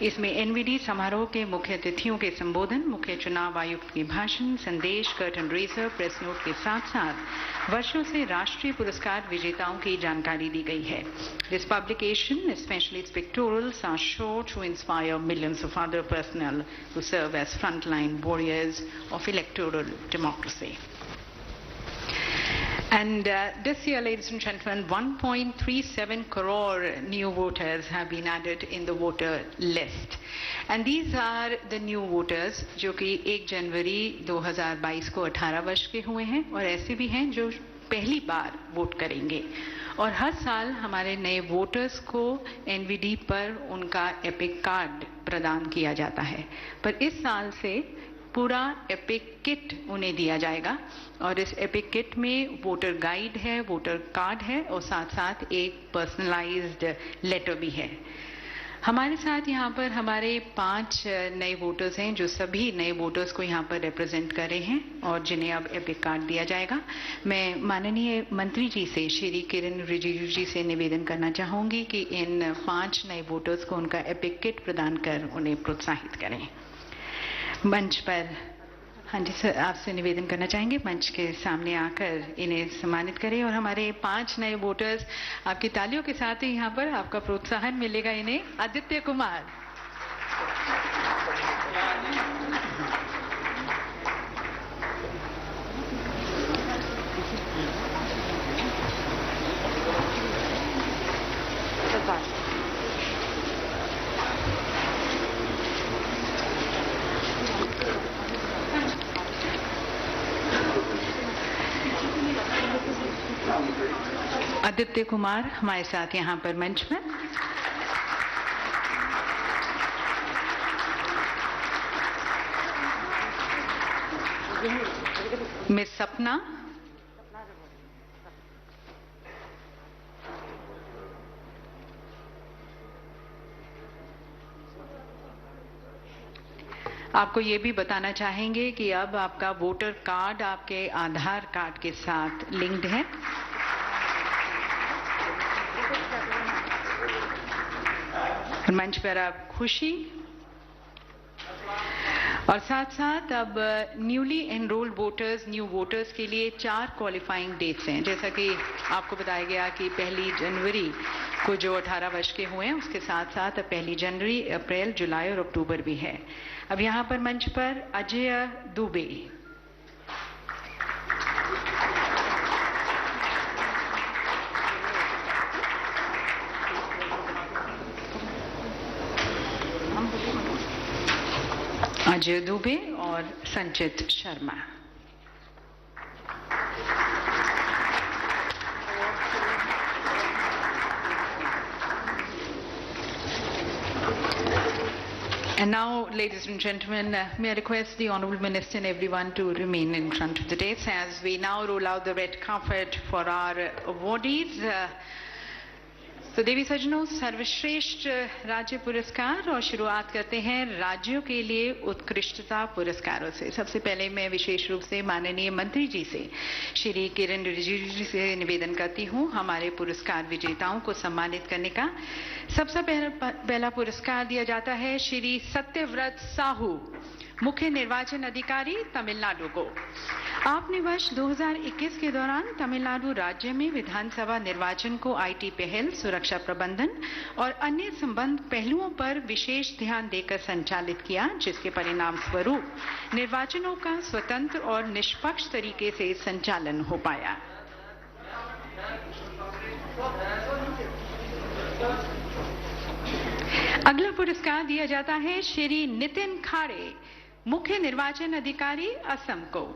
Speaker 3: इसमें NVD समारोह के मुख्य अतिथियों के संबोधन, मुख्य चुनाव आयुक्त के भाषण, संदेश, कर्टन रेजर, प्रेस नोट के साथ साथ वर्षों से राष्ट्रीय पुरस्कार विजेताओं की जानकारी दी गई है. This publication, especially its pictorials, are sure to inspire millions of other personnel who serve as frontline warriors of electoral democracy. And this year, ladies and gentlemen, 1.37 crore new voters have been added in the voter list. And these are the new voters जो कि 1 जनवरी 2022 को 18 वर्ष के हुए हैं और ऐसे भी हैं जो पहली बार वोट करेंगे. और हर साल हमारे नए वोटर्स को एनवीडी पर उनका एपिक कार्ड प्रदान किया जाता है. पर इस साल से पूरा एपिक किट उन्हें दिया जाएगा और इस एपिक किट में वोटर गाइड है, वोटर कार्ड है और साथ साथ एक पर्सनलाइज्ड लेटर भी है. हमारे साथ यहाँ पर हमारे 5 नए वोटर्स हैं जो सभी नए वोटर्स को यहाँ पर रिप्रेजेंट कर रहे हैं और जिन्हें अब एपिक कार्ड दिया जाएगा. मैं माननीय मंत्री जी से, श्री किरण रिजिजू जी से निवेदन करना चाहूँगी कि इन 5 नए वोटर्स को उनका एपिक किट प्रदान कर उन्हें प्रोत्साहित करें. मंच पर हाँ जी सर, आपसे निवेदन करना चाहेंगे मंच के सामने आकर इन्हें सम्मानित करें और हमारे 5 नए वोटर्स आपकी तालियों के साथ ही यहाँ पर आपका प्रोत्साहन मिलेगा इन्हें। आदित्य कुमार, आदित्य कुमार हमारे साथ यहाँ पर मंच में। मिस सपना, आपको ये भी बताना चाहेंगे कि अब आपका वोटर कार्ड आपके आधार कार्ड के साथ लिंक्ड है। मंच पर आप खुशी और साथ साथ अब newly enrolled voters, new voters के लिए 4 क्वालिफाइंग डेट्स हैं। जैसा कि आपको बताया गया कि 1 जनवरी को जो 18 वर्ष के हुए हैं उसके साथ साथ 1 जनवरी, अप्रैल, जुलाई और अक्टूबर भी है। अब यहाँ पर मंच पर अजय दुबे, अजय दुबे और संचित Sharma. And now, ladies and gentlemen, may I request the Honourable Minister and everyone to remain in front of the dais as we now roll out the red carpet for our awardees. तो देवी सज्जनों, सर्वश्रेष्ठ राज्य पुरस्कार और शुरुआत करते हैं राज्यों के लिए उत्कृष्टता पुरस्कारों से। सबसे पहले मैं विशेष रूप से माननीय मंत्री जी से, श्री किरण रिजिजू जी से निवेदन करती हूं हमारे पुरस्कार विजेताओं को सम्मानित करने का। सबसे पहला पुरस्कार दिया जाता है श्री सत्यव्रत साहू, मुख्य निर्वाचन अधिकारी, तमिलनाडु को। आपने वर्ष 2021 के दौरान तमिलनाडु राज्य में विधानसभा निर्वाचन को आईटी पहल, सुरक्षा प्रबंधन और अन्य संबंध पहलुओं पर विशेष ध्यान देकर संचालित किया, जिसके परिणाम स्वरूप निर्वाचनों का स्वतंत्र और निष्पक्ष तरीके से संचालन हो पाया। अगला पुरस्कार दिया जाता है श्री नितिन खाड़े, मुख्य निर्वाचन अधिकारी, असम को।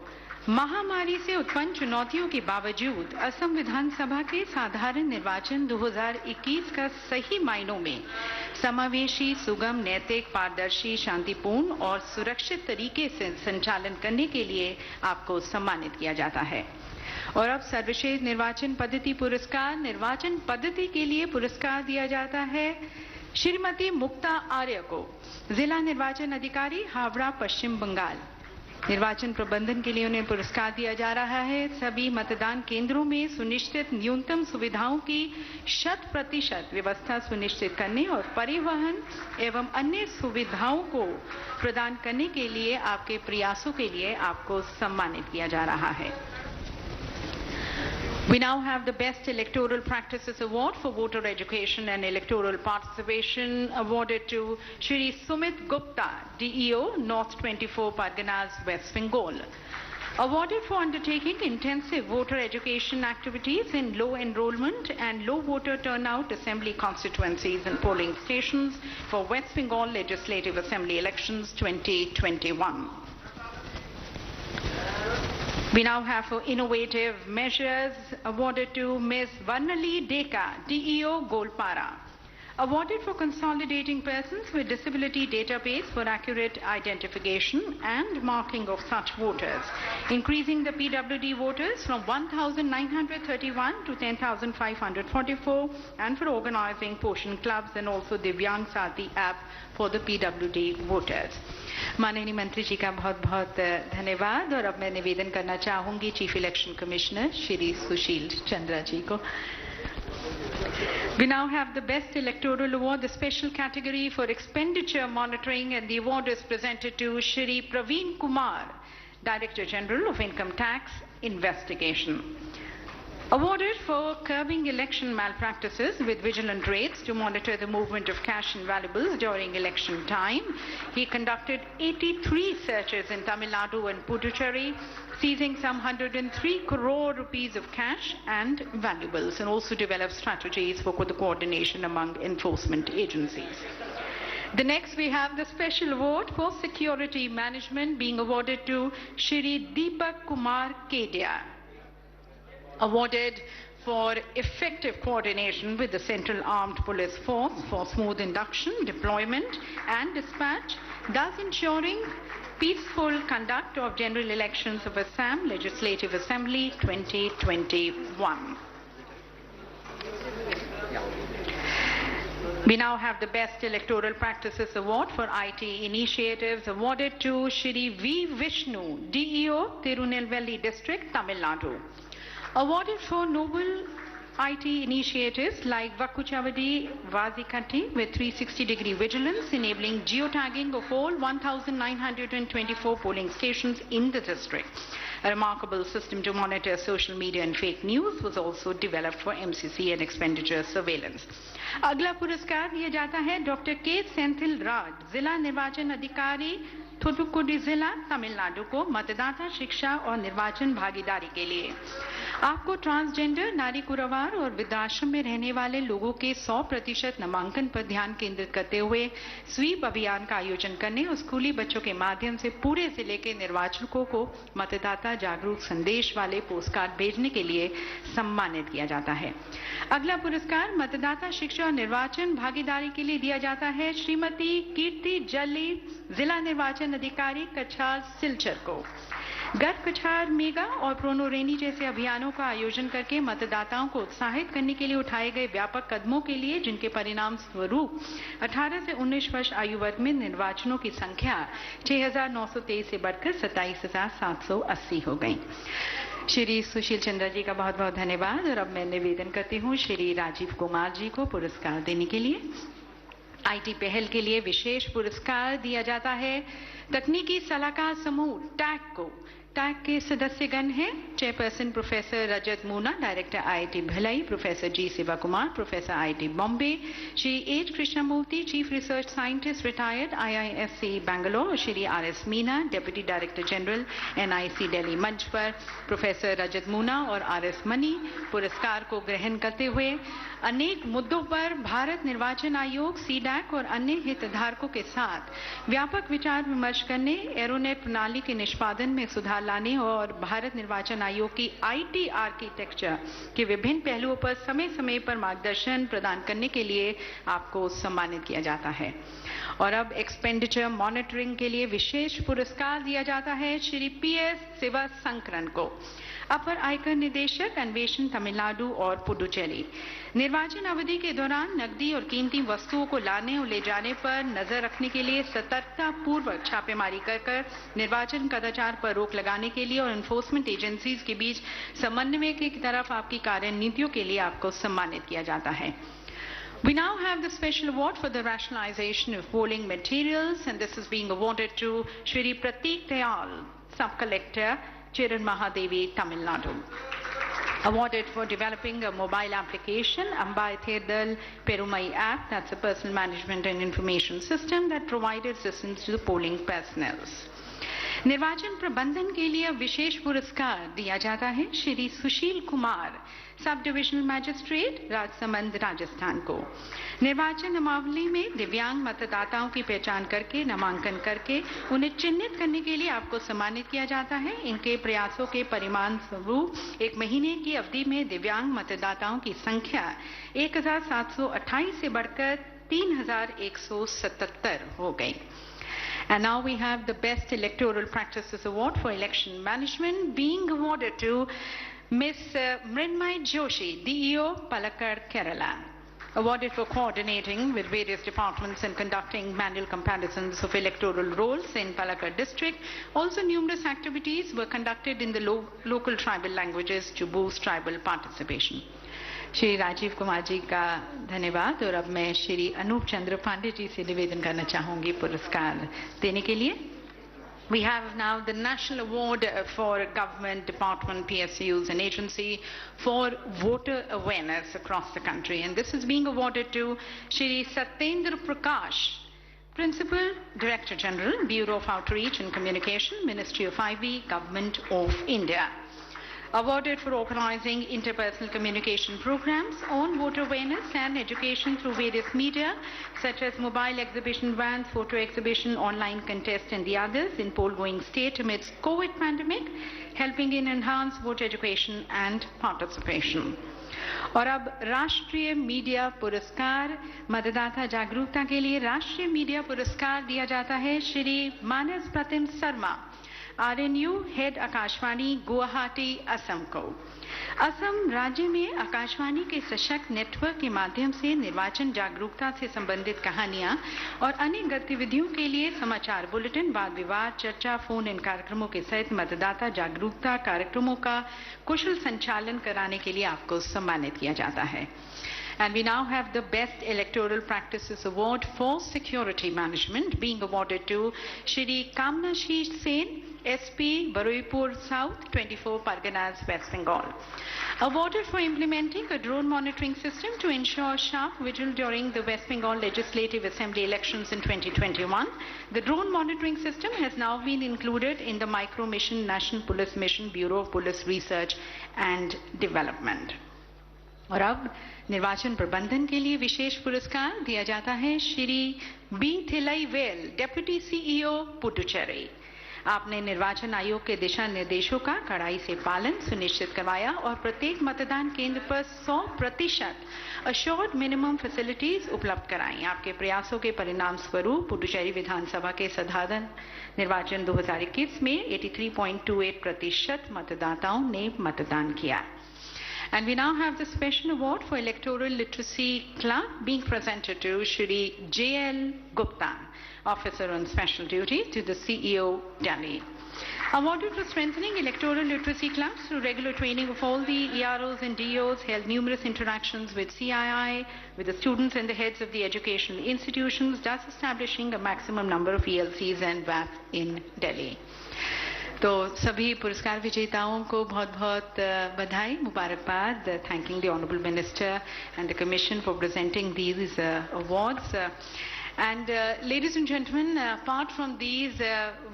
Speaker 3: महामारी से उत्पन्न चुनौतियों के बावजूद असम विधानसभा के साधारण निर्वाचन 2021 का सही मायनों में समावेशी, सुगम, नैतिक, पारदर्शी, शांतिपूर्ण और सुरक्षित तरीके से संचालन करने के लिए आपको सम्मानित किया जाता है। और अब सर्वश्रेष्ठ निर्वाचन पद्धति पुरस्कार, निर्वाचन पद्धति के लिए पुरस्कार दिया जाता है श्रीमती मुक्ता आर्य को, जिला निर्वाचन अधिकारी, हावड़ा, पश्चिम बंगाल। निर्वाचन प्रबंधन के लिए उन्हें पुरस्कार दिया जा रहा है। सभी मतदान केंद्रों में सुनिश्चित न्यूनतम सुविधाओं की 100% व्यवस्था सुनिश्चित करने और परिवहन एवं अन्य सुविधाओं को प्रदान करने के लिए आपके प्रयासों के लिए आपको सम्मानित किया जा रहा है। We now have the Best Electoral Practices Award for Voter Education and Electoral Participation awarded to Shri Sumit Gupta, DEO, North 24 Parganas, West Bengal. Awarded for undertaking intensive voter education activities in low enrollment and low voter turnout assembly constituencies and polling stations for West Bengal Legislative Assembly Elections 2021. We now have for innovative measures awarded to Ms. Varnali Deka, DEO, Golpara. Awarded for consolidating persons with disability database for accurate identification and marking of such voters, increasing the PWD voters from 1,931 to 10,544, and for organizing portion clubs and also Divyang Sati app for the PWD voters. माननीय मंत्री जी का बहुत बहुत धन्यवाद। और अब मैं निवेदन करना चाहूंगी chief election commissioner Shri Sushil Chandra जी को। We now have the Best Electoral Award, the special category for expenditure monitoring, and the award is presented to Shri Praveen Kumar, Director General of Income Tax Investigation. Awarded for curbing election malpractices with vigilant raids to monitor the movement of cash and valuables during election time, he conducted 83 searches in Tamil Nadu and Puducherry, seizing some 103 crore rupees of cash and valuables, and also developed strategies for the coordination among enforcement agencies. The next we have the special award for security management being awarded to Shri Deepak Kumar Kedia, awarded for effective coordination with the Central Armed Police Force for smooth induction, deployment and dispatch, thus ensuring peaceful conduct of general elections of Assam Legislative Assembly 2021. We now have the Best Electoral Practices Award for IT Initiatives awarded to Shri V. Vishnu, DEO, Tirunelveli District, Tamil Nadu. Awarded for noble IT initiatives like Vakuchavadi Vazikati with 360-degree vigilance, enabling geotagging of all 1,924 polling stations in the district. A remarkable system to monitor social media and fake news was also developed for MCC and expenditure surveillance. अगला पुरस्कार दिया जाता है doctor के सेंथिल राज, जिला निर्वाचन अधिकारी थुथुकुडी जिला तमिलनाडु को मतदाता शिक्षा और निर्वाचन भागीदारी के लिए। आपको ट्रांसजेंडर, नारी कुरवार और वृद्धाश्रम में रहने वाले लोगों के 100% नामांकन पर ध्यान केंद्रित करते हुए स्वीप अभियान का आयोजन करने और स्कूली बच्चों के माध्यम से पूरे जिले के निर्वाचकों को मतदाता जागरूक संदेश वाले पोस्टकार्ड भेजने के लिए सम्मानित किया जाता है। अगला पुरस्कार मतदाता शिक्षा और निर्वाचन भागीदारी के लिए दिया जाता है श्रीमती कीर्ति जल्ली, जिला निर्वाचन अधिकारी कछार सिलचर को। घर कछार मेगा और प्रोनोरेनी जैसे अभियानों का आयोजन करके मतदाताओं को उत्साहित करने के लिए उठाए गए व्यापक कदमों के लिए, जिनके परिणाम स्वरूप 18 से 19 वर्ष आयु वर्ग में निर्वाचनों की संख्या 6,923 से बढ़कर 27,780 हो गई। श्री सुशील चंद्र जी का बहुत बहुत धन्यवाद। और अब मैं निवेदन करती हूँ श्री राजीव कुमार जी को पुरस्कार देने के लिए। आईटी पहल के लिए विशेष पुरस्कार दिया जाता है तकनीकी सलाहकार समूह टैग को। टैग के सदस्यगण हैं chairperson professor Rajat Moona, director IIT Bhilai, professor G Shiva Kumar, professor IIT Bombay, Shri H Krishnamurthy, chief research scientist retired IISc Bangalore, Shri RS Meena, deputy director general NIC Delhi. मंच पर प्रोफेसर रजत मूना और आरएस मनी पुरस्कार को ग्रहण करते हुए अनेक मुद्दों पर भारत निर्वाचन आयोग, सीडैक और अन्य हितधारकों के साथ व्यापक विचार विमर्श करने, एरोनेट प्रणाली के निष्पादन में सुधार लाने और भारत निर्वाचन आयोग की आईटी आर्किटेक्चर के विभिन्न पहलुओं पर समय समय पर मार्गदर्शन प्रदान करने के लिए आपको सम्मानित किया जाता है। और अब एक्सपेंडिचर मॉनिटरिंग के लिए विशेष पुरस्कार दिया जाता है श्री पीएस शिवशंकरन को, अपर आयकर निदेशक अन्वेषण तमिलनाडु और पुडुचेरी। निर्वाचन अवधि के दौरान नकदी और कीमती वस्तुओं को लाने और ले जाने पर नजर रखने के लिए सतर्कता पूर्वक छापेमारी कर निर्वाचन कदाचार पर रोक लगाने के लिए और एनफोर्समेंट एजेंसीज के बीच समन्वय की तरफ आपकी कार्यनीतियों के लिए आपको सम्मानित किया जाता है। We now have the special award for the rationalization of polling materials, and this is being awarded to Shri Pratik Dayal, Sub-Collector, Chiran Mahadevi, Tamil Nadu. Awarded for developing a mobile application, Ambai Therdal Perumai app, that's a personal management and information system that provided assistance to the polling personnel. निर्वाचन प्रबंधन के लिए विशेष पुरस्कार दिया जाता है Shri Sushil Kumar, sub divisional magistrate, Rajsamand, Rajasthan को। निर्वाचन नियमावली में दिव्यांग मतदाताओं की पहचान करके नामांकन करके उन्हें चिन्हित करने के लिए आपको सम्मानित किया जाता है। इनके प्रयासों के परिणाम स्वरूप एक महीने की अवधि में दिव्यांग मतदाताओं की संख्या 1,728 से बढ़कर 3,177 हो गई। And now we have the Best Electoral Practices Award for Election Management being awarded to Ms. Mrinmay Joshi, DEO, Palakkad, Kerala. Awarded for coordinating with various departments and conducting manual comparisons of electoral rolls in Palakkad district. Also, numerous activities were conducted in the local tribal languages to boost tribal participation. Shri Rajiv Kumar ji का धन्यवाद। और अब मैं श्री अनूप चंद्र पांडे जी से निवेदन करना चाहूंगी पुरस्कार देने के लिए। We have now the National Award for Government, Department, PSUs and Agency for Voter Awareness across the country. And this is being awarded to Shri Satyendra Prakash, Principal Director General, Bureau of Outreach and Communication, Ministry of IV, Government of India. Awarded for organizing interpersonal communication programs on voter awareness and education through various media, such as mobile exhibition vans, photo exhibition, online contest and the others in poll-going state amidst COVID pandemic, helping in enhanced voter education and participation. और अब राष्ट्रीय media पुरस्कार, मतदाता जागरूकता के लिए राष्ट्रीय media पुरस्कार दिया जाता है श्री मानस प्रतिम शर्मा, RNU हेड आकाशवाणी गुवाहाटी असम को। असम राज्य में आकाशवाणी के सशक्त नेटवर्क के माध्यम से निर्वाचन जागरूकता से संबंधित कहानियां और अन्य गतिविधियों के लिए समाचार बुलेटिन, वाद विवाद, चर्चा, फोन इन कार्यक्रमों के सहित मतदाता जागरूकता कार्यक्रमों का कुशल संचालन कराने के लिए आपको सम्मानित किया जाता है। And we now have the Best Electoral Practices Award for Security Management being awarded to Shri Kamnashish Sen, SP, Baruipur South, 24 Parganas, West Bengal. Awarded for implementing a drone monitoring system to ensure sharp vigil during the West Bengal Legislative Assembly elections in 2021, the drone monitoring system has now been included in the Micro Mission National Police Mission Bureau of Police Research and Development. और अब निर्वाचन प्रबंधन के लिए विशेष पुरस्कार दिया जाता है Shri B Thilaivel, deputy CEO Puducherry. आपने निर्वाचन आयोग के दिशा निर्देशों का कड़ाई से पालन सुनिश्चित करवाया और प्रत्येक मतदान केंद्र पर 100% अश्योर्ड मिनिमम फैसिलिटीज उपलब्ध कराई। आपके प्रयासों के परिणाम स्वरूप पुडुचेरी विधानसभा के साधारण निर्वाचन 2021 में 83.28% मतदाताओं ने मतदान किया। And we now have the Special Award for Electoral Literacy Club being presented to Shri J.L. Gupta, Officer on Special Duty to the CEO, Delhi. Awarded for strengthening electoral literacy clubs through regular training of all the EROs and DOs, held numerous interactions with CII, with the students and the heads of the educational institutions, thus establishing a maximum number of ELCs and VAP in Delhi. तो सभी पुरस्कार विजेताओं को बहुत-बहुत बधाई, मुबारकबाद, thanking the Honorable Minister and the Commission for presenting these awards. And ladies and gentlemen, apart from these,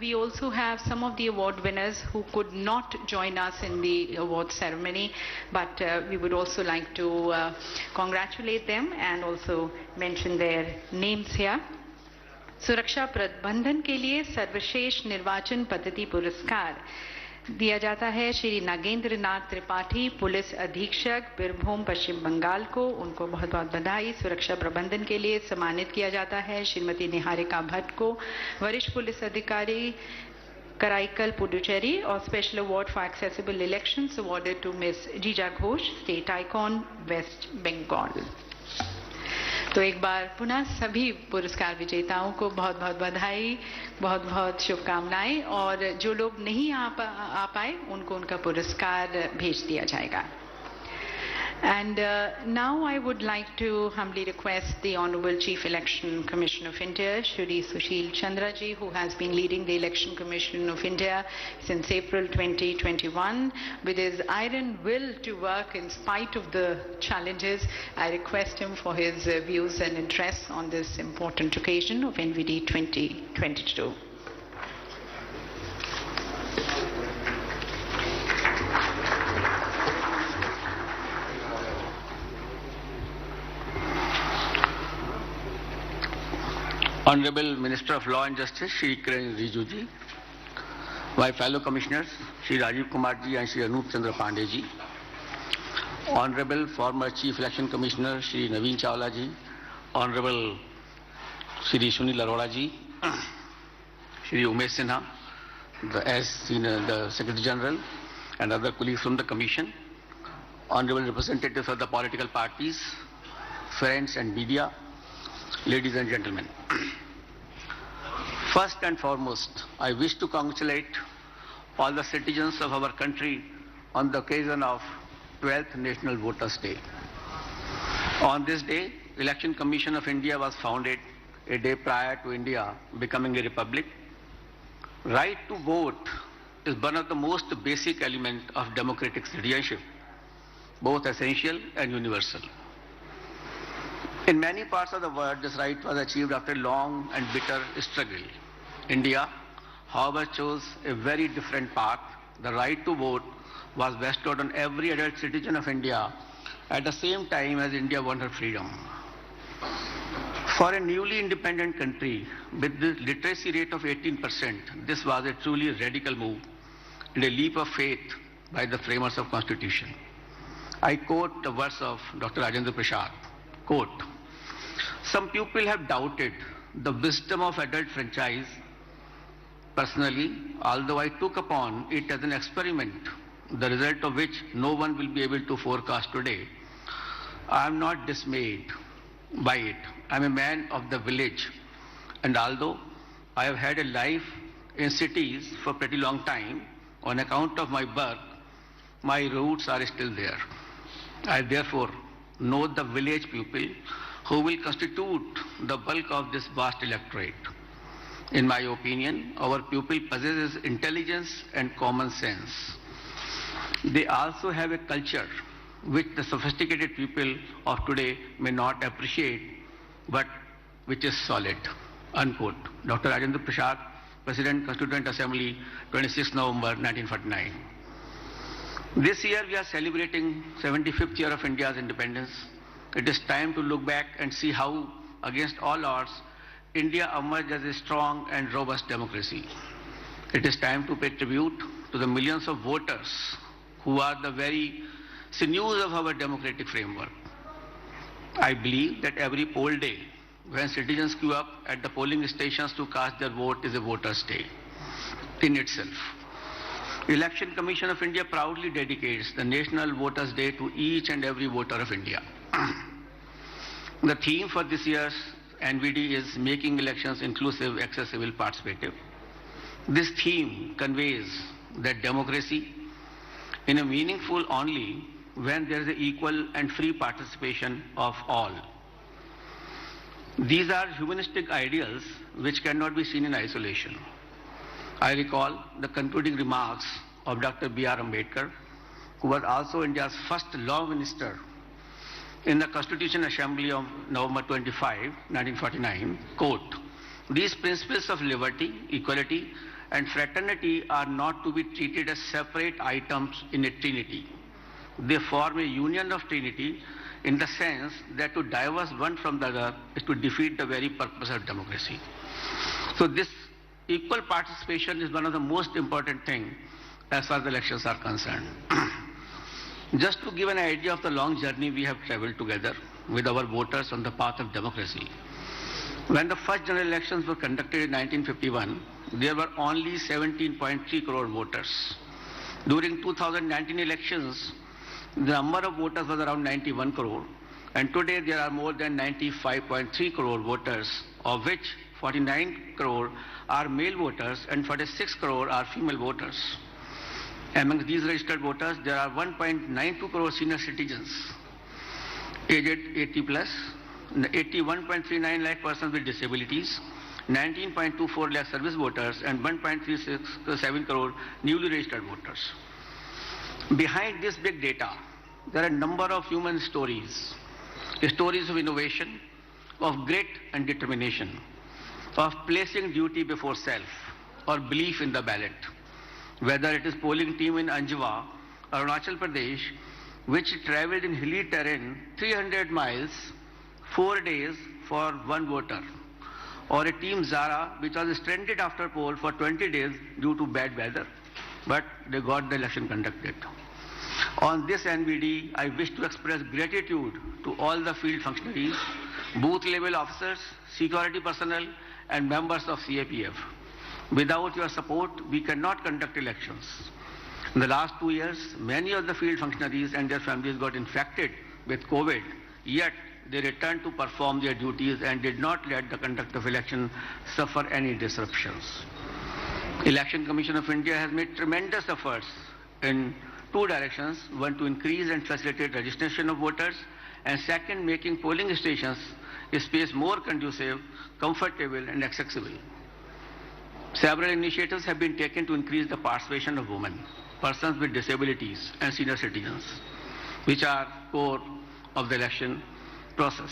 Speaker 3: we also have some of the award winners who could not join us in the award ceremony, but we would also like to congratulate them and also mention their names here. सुरक्षा प्रबंधन के लिए सर्वश्रेष्ठ निर्वाचन पद्धति पुरस्कार दिया जाता है श्री नागेंद्र नाथ त्रिपाठी, पुलिस अधीक्षक, बीरभूम, पश्चिम बंगाल को। उनको बहुत बहुत बधाई। सुरक्षा प्रबंधन के लिए सम्मानित किया जाता है श्रीमती निहारिका भट्ट को, वरिष्ठ पुलिस अधिकारी, कराईकल, पुडुचेरी। और special award for accessible elections awarded to Miss Jeeja Ghosh, state icon, West Bengal. तो एक बार पुनः सभी पुरस्कार विजेताओं को बहुत बहुत बधाई, बहुत बहुत शुभकामनाएं। और जो लोग नहीं आ पाए उनको उनका पुरस्कार भेज दिया जाएगा। And now I would like to humbly request the Honorable Chief Election Commission of India, Shri Sushil Chandra ji, who has been leading the Election Commission of India since April 2021, with his iron will to work in spite of the challenges. I request him for his views and interests on this important occasion of NVD 2022.
Speaker 8: Honorable Minister of Law and Justice, Shri Kiran Rijiju ji, my fellow commissioners, Shri Rajiv Kumar ji and Shri Anup Chandra Pandey ji, Honorable former Chief Election Commissioner, Shri Naveen Chawla ji, Honorable Shri Sunil Arora ji, Shri Umesh Sinha, the Secretary General, and other colleagues from the Commission, Honorable representatives of the political parties, friends and media, ladies and gentlemen. First and foremost, I wish to congratulate all the citizens of our country on the occasion of 12th National Voters' Day. On this day, Election Commission of India was founded a day prior to India becoming a republic. Right to vote is one of the most basic elements of democratic citizenship, both essential and universal. In many parts of the world, this right was achieved after a long and bitter struggle. India, however, chose a very different path. The right to vote was bestowed on every adult citizen of India at the same time as India won her freedom. For a newly independent country with the literacy rate of 18%, this was a truly radical move and a leap of faith by the framers of Constitution. I quote the words of Dr. Rajendra Prasad, quote, "Some people have doubted the wisdom of adult franchise. Personally, although I took upon it as an experiment, the result of which no one will be able to forecast today, I am not dismayed by it. I am a man of the village, and although I have had a life in cities for a pretty long time, on account of my birth, my roots are still there. I therefore know the village people who will constitute the bulk of this vast electorate. In my opinion, our people possesses intelligence and common sense. They also have a culture which the sophisticated people of today may not appreciate, but which is solid." Unquote. Dr. Rajendra Prasad, President, Constituent Assembly, 26 November 1949. This year we are celebrating 75th year of India's independence. It is time to look back and see how, against all odds, India emerged as a strong and robust democracy. It is time to pay tribute to the millions of voters who are the very sinews of our democratic framework. I believe that every poll day, when citizens queue up at the polling stations to cast their vote, is a voter's day in itself. Election Commission of India proudly dedicates the National Voters' Day to each and every voter of India. The theme for this year's NBD is Making Elections Inclusive, Accessible, Participative. This theme conveys that democracy in a meaningful only when there is an equal and free participation of all. These are humanistic ideals which cannot be seen in isolation. I recall the concluding remarks of Dr. B.R. Ambedkar, who was also India's first law minister, in the Constitution Assembly of November 25, 1949, quote, "These principles of liberty, equality, and fraternity are not to be treated as separate items in a trinity. They form a union of trinity in the sense that to diverse one from the other is to defeat the very purpose of democracy." So this equal participation is one of the most important things as far as the elections are concerned. Just to give an idea of the long journey we have traveled together with our voters on the path of democracy. When the first general elections were conducted in 1951, there were only 17.3 crore voters. During 2019 elections, the number of voters was around 91 crore, and today there are more than 95.3 crore voters, of which 49 crore are male voters and 46 crore are female voters. Among these registered voters, there are 1.92 crore senior citizens, aged 80 plus, 81.39 lakh persons with disabilities, 19.24 lakh service voters, and 1.37 crore newly registered voters. Behind this big data, there are a number of human stories of innovation, of grit and determination, of placing duty before self or belief in the ballot. Whether it is polling team in Anjwa, Arunachal Pradesh, which traveled in hilly terrain 300 miles, 4 days for one voter, or a team Zara, which was stranded after poll for 20 days due to bad weather, but they got the election conducted. On this NBD, I wish to express gratitude to all the field functionaries, booth level officers, security personnel, and members of CAPF. Without your support, we cannot conduct elections. In the last 2 years, many of the field functionaries and their families got infected with COVID, yet they returned to perform their duties and did not let the conduct of election suffer any disruptions. Election Commission of India has made tremendous efforts in 2 directions. One, to increase and facilitate registration of voters, and second, making polling stations a space more conducive, comfortable, and accessible. Several initiatives have been taken to increase the participation of women, persons with disabilities, and senior citizens, which are core of the election process.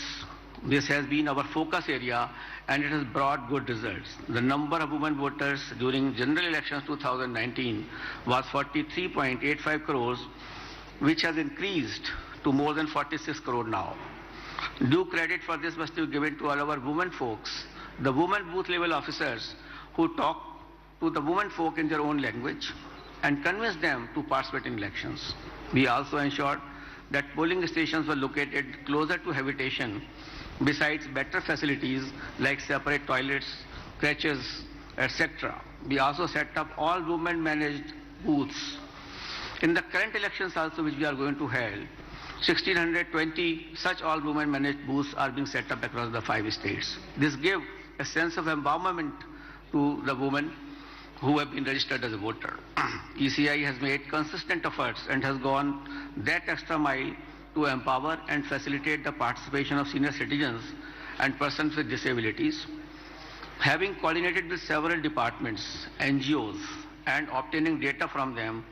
Speaker 8: This has been our focus area and it has brought good results. The number of women voters during general elections 2019 was 43.85 crores, which has increased to more than 46 crore now. Due credit for this must be given to all our women folks, the women booth level officers who talk to the women folk in their own language and convince them to participate in elections. We also ensured that polling stations were located closer to habitation, besides better facilities like separate toilets, creches, etc. We also set up all women-managed booths. In the current elections also, which we are going to hold, 1,620 such all women-managed booths are being set up across the 5 states. This gives a sense of empowerment to the women who have been registered as a voter. ECI has made consistent efforts and has gone that extra mile to empower and facilitate the participation of senior citizens and persons with disabilities. Having coordinated with several departments, NGOs, and obtaining data from them,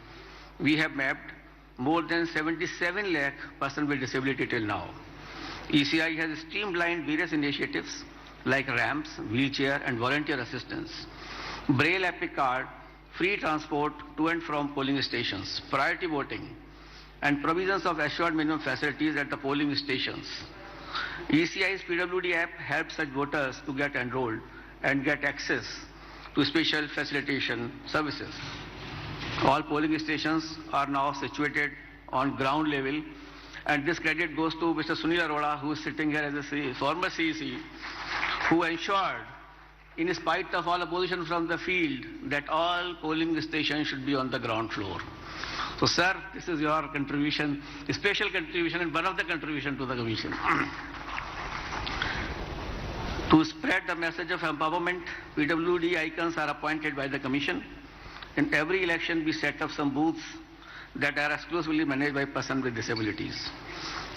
Speaker 8: we have mapped more than 77 lakh persons with disability till now. ECI has streamlined various initiatives like ramps, wheelchair, and volunteer assistance, Braille Epic card, free transport to and from polling stations, priority voting, and provisions of assured minimum facilities at the polling stations. ECI's PWD app helps such voters to get enrolled and get access to special facilitation services. All polling stations are now situated on ground level, and this credit goes to Mr. Sunil Arora, who is sitting here as a former CEC, who ensured, in spite of all opposition from the field, that all polling stations should be on the ground floor. So, sir, this is your contribution, a special contribution and one of the contributions to the Commission. To spread the message of empowerment, PWD icons are appointed by the Commission. In every election, we set up some booths that are exclusively managed by persons with disabilities.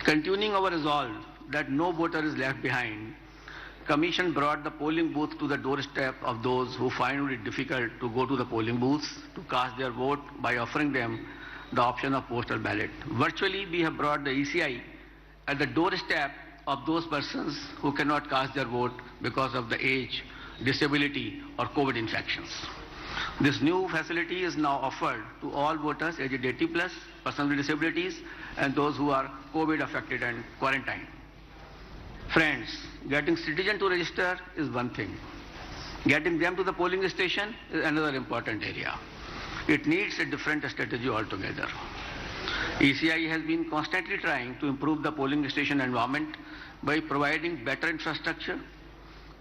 Speaker 8: Continuing our resolve that no voter is left behind, Commission brought the polling booth to the doorstep of those who find it difficult to go to the polling booths to cast their vote by offering them the option of postal ballot. Virtually, we have brought the ECI at the doorstep of those persons who cannot cast their vote because of the age, disability, or COVID infections. This new facility is now offered to all voters aged 80 plus, persons with disabilities, and those who are COVID affected and quarantined. Friends, getting citizens to register is one thing. Getting them to the polling station is another important area. It needs a different strategy altogether. ECI has been constantly trying to improve the polling station environment by providing better infrastructure,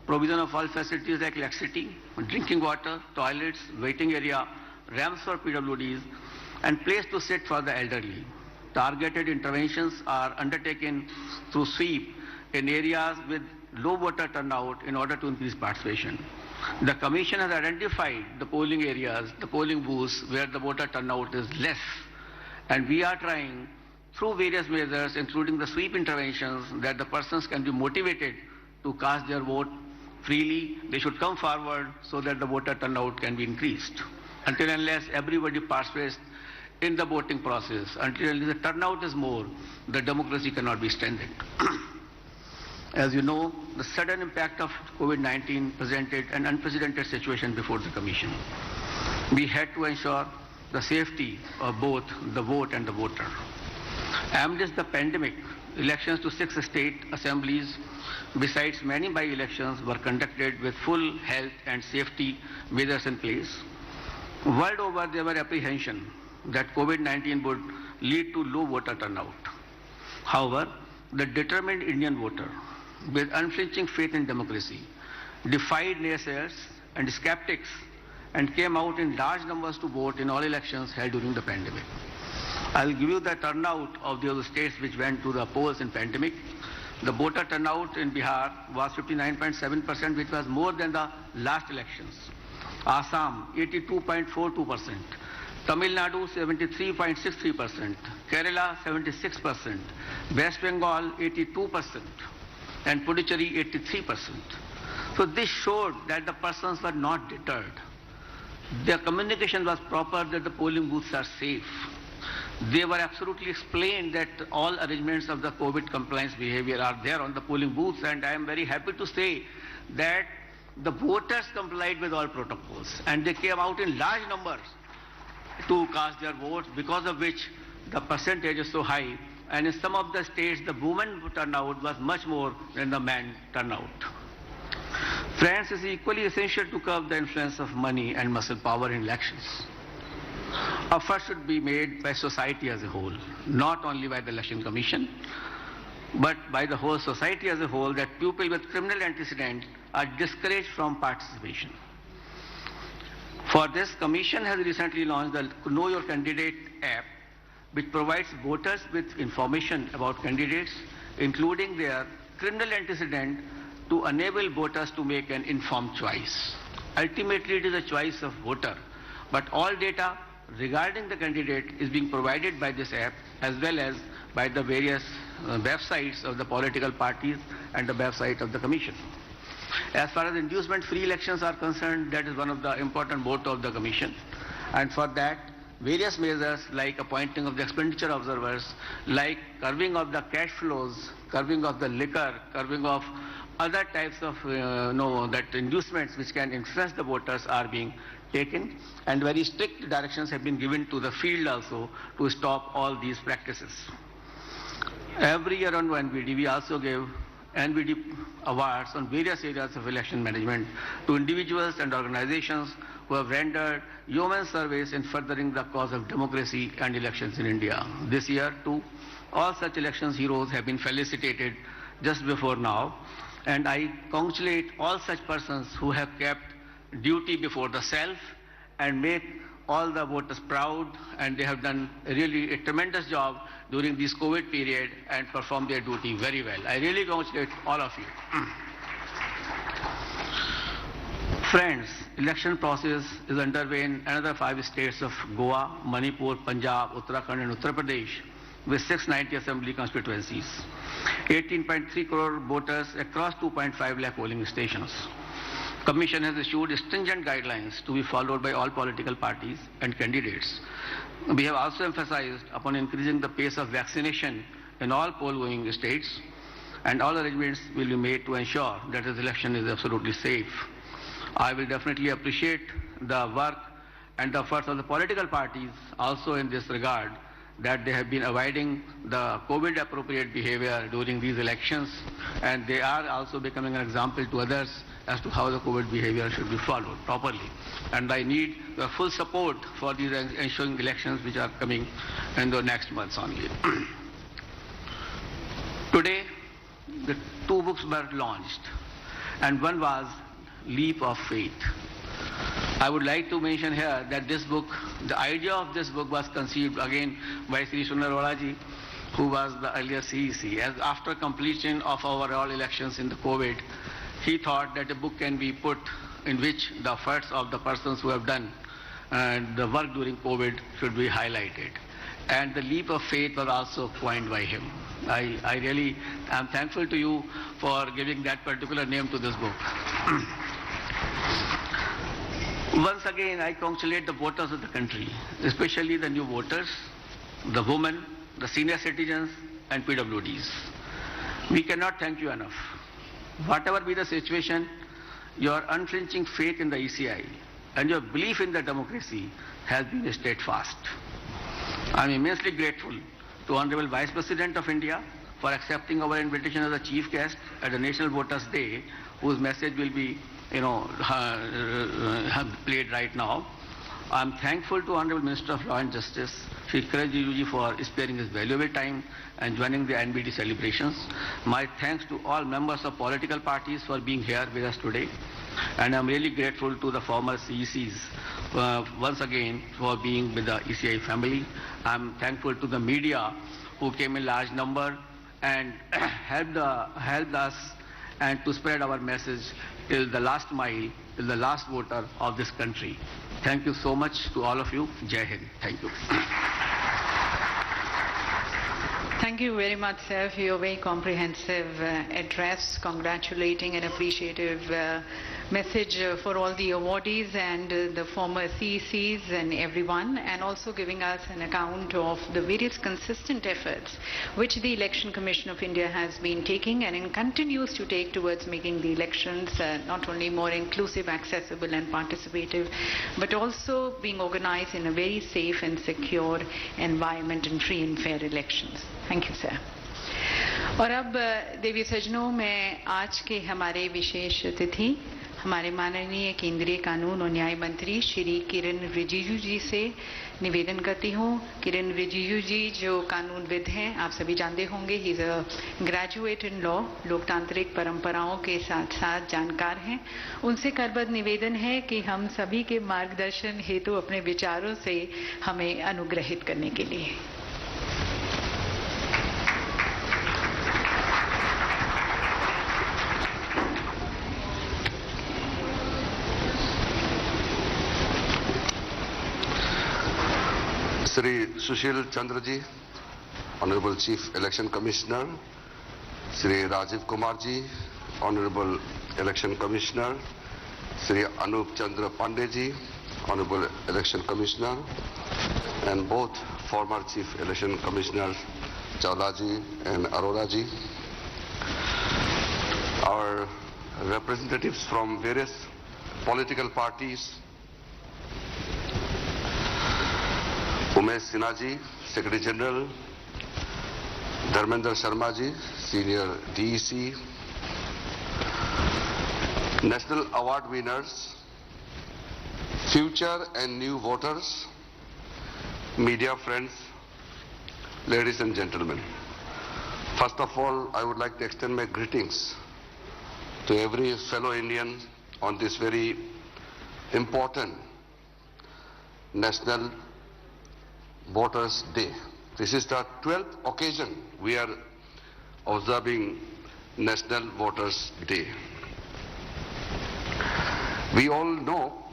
Speaker 8: provision of all facilities like electricity, drinking water, toilets, waiting area, ramps for PWDs, and place to sit for the elderly. Targeted interventions are undertaken through sweep in areas with low voter turnout in order to increase participation. The Commission has identified the polling areas, the polling booths where the voter turnout is less, and we are trying through various measures, including the sweep interventions, that the persons can be motivated to cast their vote freely. They should come forward so that the voter turnout can be increased. Until and unless everybody participates in the voting process, until the turnout is more, the democracy cannot be strengthened. As you know, the sudden impact of COVID-19 presented an unprecedented situation before the Commission. We had to ensure the safety of both the vote and the voter. Amidst the pandemic, elections to 6 state assemblies, besides many by-elections, were conducted with full health and safety measures in place. World over, there were apprehension that COVID-19 would lead to low voter turnout. However, the determined Indian voter, with unflinching faith in democracy, defied naysayers and skeptics and came out in large numbers to vote in all elections held during the pandemic. I will give you the turnout of those states which went to the polls in pandemic. The voter turnout in Bihar was 59.7%, which was more than the last elections. Assam, 82.42%. Tamil Nadu, 73.63%. Kerala, 76%. West Bengal, 82%. And Puducherry, 83%. So this showed that the persons were not deterred. Their communication was proper, that the polling booths are safe. They were absolutely explained that all arrangements of the COVID compliance behavior are there on the polling booths, and I am very happy to say that the voters complied with all protocols and they came out in large numbers to cast their votes, because of which the percentage is so high, and in some of the states the women turnout was much more than the man turnout. Friends, it is equally essential to curb the influence of money and muscle power in elections. Efforts should be made by society as a whole, not only by the Election Commission, but by the whole society as a whole, that people with criminal antecedents are discouraged from participation. For this, Commission has recently launched the Know Your Candidate app, which provides voters with information about candidates, including their criminal antecedent, to enable voters to make an informed choice. Ultimately, it is a choice of voter, but all data regarding the candidate is being provided by this app, as well as by the various websites of the political parties and the website of the Commission. As far as inducement-free elections are concerned, that is one of the important motto of the Commission, and for that, various measures like appointing of the expenditure observers, like curbing of the cash flows, curbing of the liquor, curbing of other types of inducements which can influence the voters are being taken, and very strict directions have been given to the field also to stop all these practices. Every year on NBD, we also give NBD awards on various areas of election management to individuals and organizations who have rendered human service in furthering the cause of democracy and elections in India. This year too, all such elections heroes have been felicitated just before now, and I congratulate all such persons who have kept duty before the self and make all the voters proud, and they have done really a tremendous job during this COVID period and performed their duty very well. I really congratulate all of you. Friends, election process is underway in another 5 states of Goa, Manipur, Punjab, Uttarakhand and Uttar Pradesh, with 690 assembly constituencies, 18.3 crore voters across 2.5 lakh polling stations. Commission has issued stringent guidelines to be followed by all political parties and candidates. We have also emphasized upon increasing the pace of vaccination in all poll-going states, and all arrangements will be made to ensure that this election is absolutely safe. I will definitely appreciate the work and the efforts of the political parties also in this regard, that they have been avoiding the COVID-appropriate behavior during these elections, and they are also becoming an example to others as to how the COVID behavior should be followed properly. And I need the full support for these ensuing elections which are coming in the next months only. Today, the 2 books were launched, and one was Leap of Faith. I would like to mention here that this book, the idea of this book was conceived again by Sri Sunarwala ji, who was the earlier CEC. As after completion of our all elections in the COVID, he thought that a book can be put in which the efforts of the persons who have done the work during COVID should be highlighted. And the Leap of Faith was also coined by him. I really am thankful to you for giving that particular name to this book. Once again, I congratulate the voters of the country, especially the new voters, the women, the senior citizens, and PWDs. We cannot thank you enough. Whatever be the situation, your unflinching faith in the ECI and your belief in the democracy has been steadfast. I am immensely grateful to Honorable Vice President of India for accepting our invitation as a chief guest at the National Voters' Day, whose message will be played right now. I am thankful to Honorable Minister of Law and Justice, Shri Kiran Rijiju, for sparing his valuable time and joining the Nbd celebrations. My thanks to all members of political parties for being here with us today. And I am really grateful to the former CECs once again for being with the ECI family. I am thankful to the media who came in large number and helped us and to spread our message till the last mile, till the last voter of this country. Thank you so much to all of you. Jai Hind. Thank you.
Speaker 3: Thank you very much, sir, for your very comprehensive address, congratulating and appreciative message for all the awardees and the former CECs and everyone, and also giving us an account of the various consistent efforts which the Election Commission of India has been taking and continues to take towards making the elections not only more inclusive, accessible and participative, but also being organized in a very safe and secure environment and free and fair elections. Thank you, sir. और अब देवी सजनों, मैं आज के हमारे विशेष अतिथि हमारे माननीय केंद्रीय कानून और न्याय मंत्री श्री किरण रिजिजू जी से निवेदन करती हूँ। किरण रिजिजू जी जो कानूनविद हैं, आप सभी जानते होंगे, he is a graduate in law, लोकतांत्रिक परंपराओं के साथ साथ जानकार हैं। उनसे करबद्ध निवेदन है कि हम सभी के मार्गदर्शन हेतु अपने विचारों से हमें अनुग्रहित करने के लिए।
Speaker 9: Sri Sushil Chandra ji, Honorable Chief Election Commissioner, Sri Rajiv Kumar ji, Honorable Election Commissioner, Sri Anup Chandra Pandey ji, Honorable Election Commissioner, and both former Chief Election Commissioners Chawla ji and Arora ji, our representatives from various political parties, Umesh Sinha ji, Secretary General, Dharmendra Sharma ji, Senior DEC, National Award winners, future and new voters, media friends, ladies and gentlemen. First of all, I would like to extend my greetings to every fellow Indian on this very important National Voters' Day. This is the 12th occasion we are observing National Voters' Day. We all know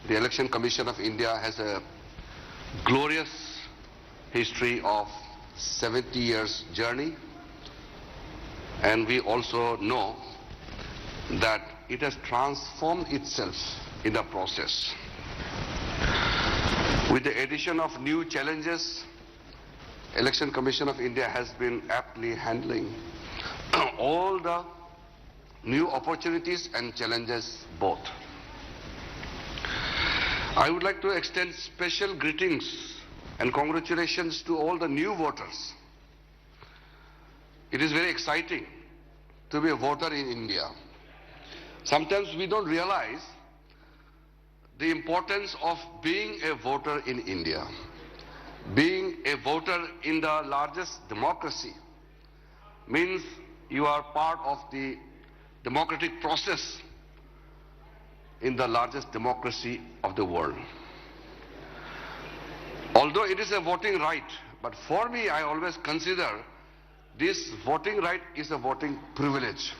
Speaker 9: the Election Commission of India has a glorious history of 70 years journey, and we also know that it has transformed itself in the process. With the addition of new challenges, Election Commission of India has been aptly handling all the new opportunities and challenges both. I would like to extend special greetings and congratulations to all the new voters. It is very exciting to be a voter in India. Sometimes we don't realize the importance of being a voter in India. Being a voter in the largest democracy means you are part of the democratic process in the largest democracy of the world. Although it is a voting right, but for me, I always consider this voting right is a voting privilege.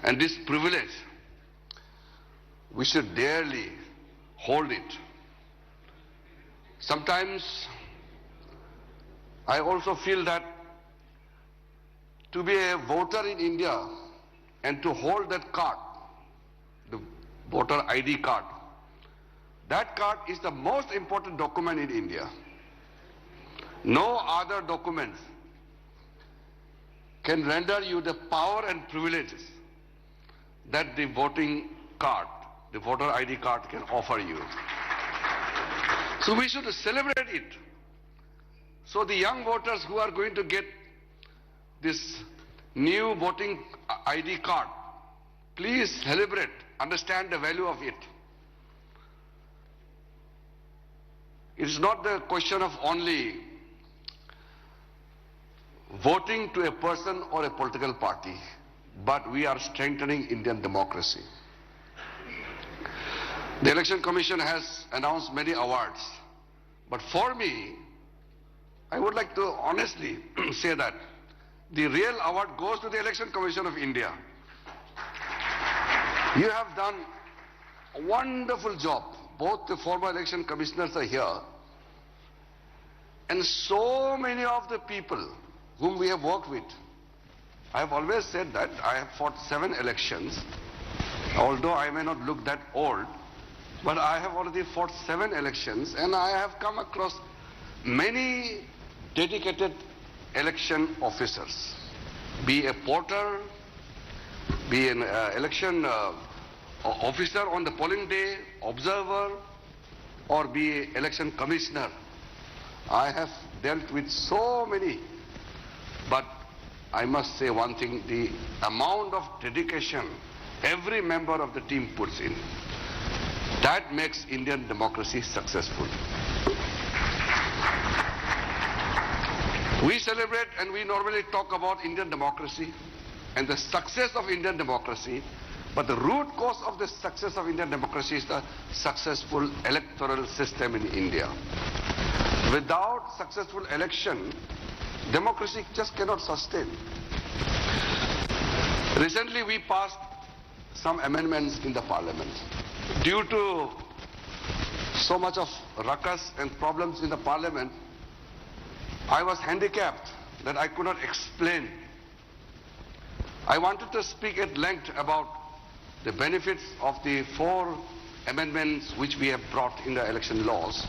Speaker 9: And this privilege, we should dearly hold it. Sometimes I also feel that to be a voter in India and to hold that card, the voter ID card, that card is the most important document in India. No other documents can render you the power and privileges that the voting card, the voter ID card can offer you. So we should celebrate it. So the young voters who are going to get this new voting ID card, please celebrate, understand the value of it. It's not the question of only voting to a person or a political party, but we are strengthening Indian democracy. The Election Commission has announced many awards, but for me, I would like to honestly say that the real award goes to the Election Commission of India. You have done a wonderful job. Both the former election commissioners are here, and so many of the people whom we have worked with. I have always said that I have fought 7 elections, Although I may not look that old, but I have already fought 7 elections and I have come across many dedicated election officers, be a porter, be an election officer on the polling day, observer, or be election commissioner. I have dealt with so many, but I must say one thing, the amount of dedication every member of the team puts in, that makes Indian democracy successful. We celebrate and we normally talk about Indian democracy and the success of Indian democracy, but the root cause of the success of Indian democracy is the successful electoral system in India. Without successful election, democracy just cannot sustain. Recently we passed some amendments in the parliament. Due to so much of ruckus and problems in the parliament, I was handicapped that I could not explain. I wanted to speak at length about the benefits of the 4 amendments which we have brought in the election laws,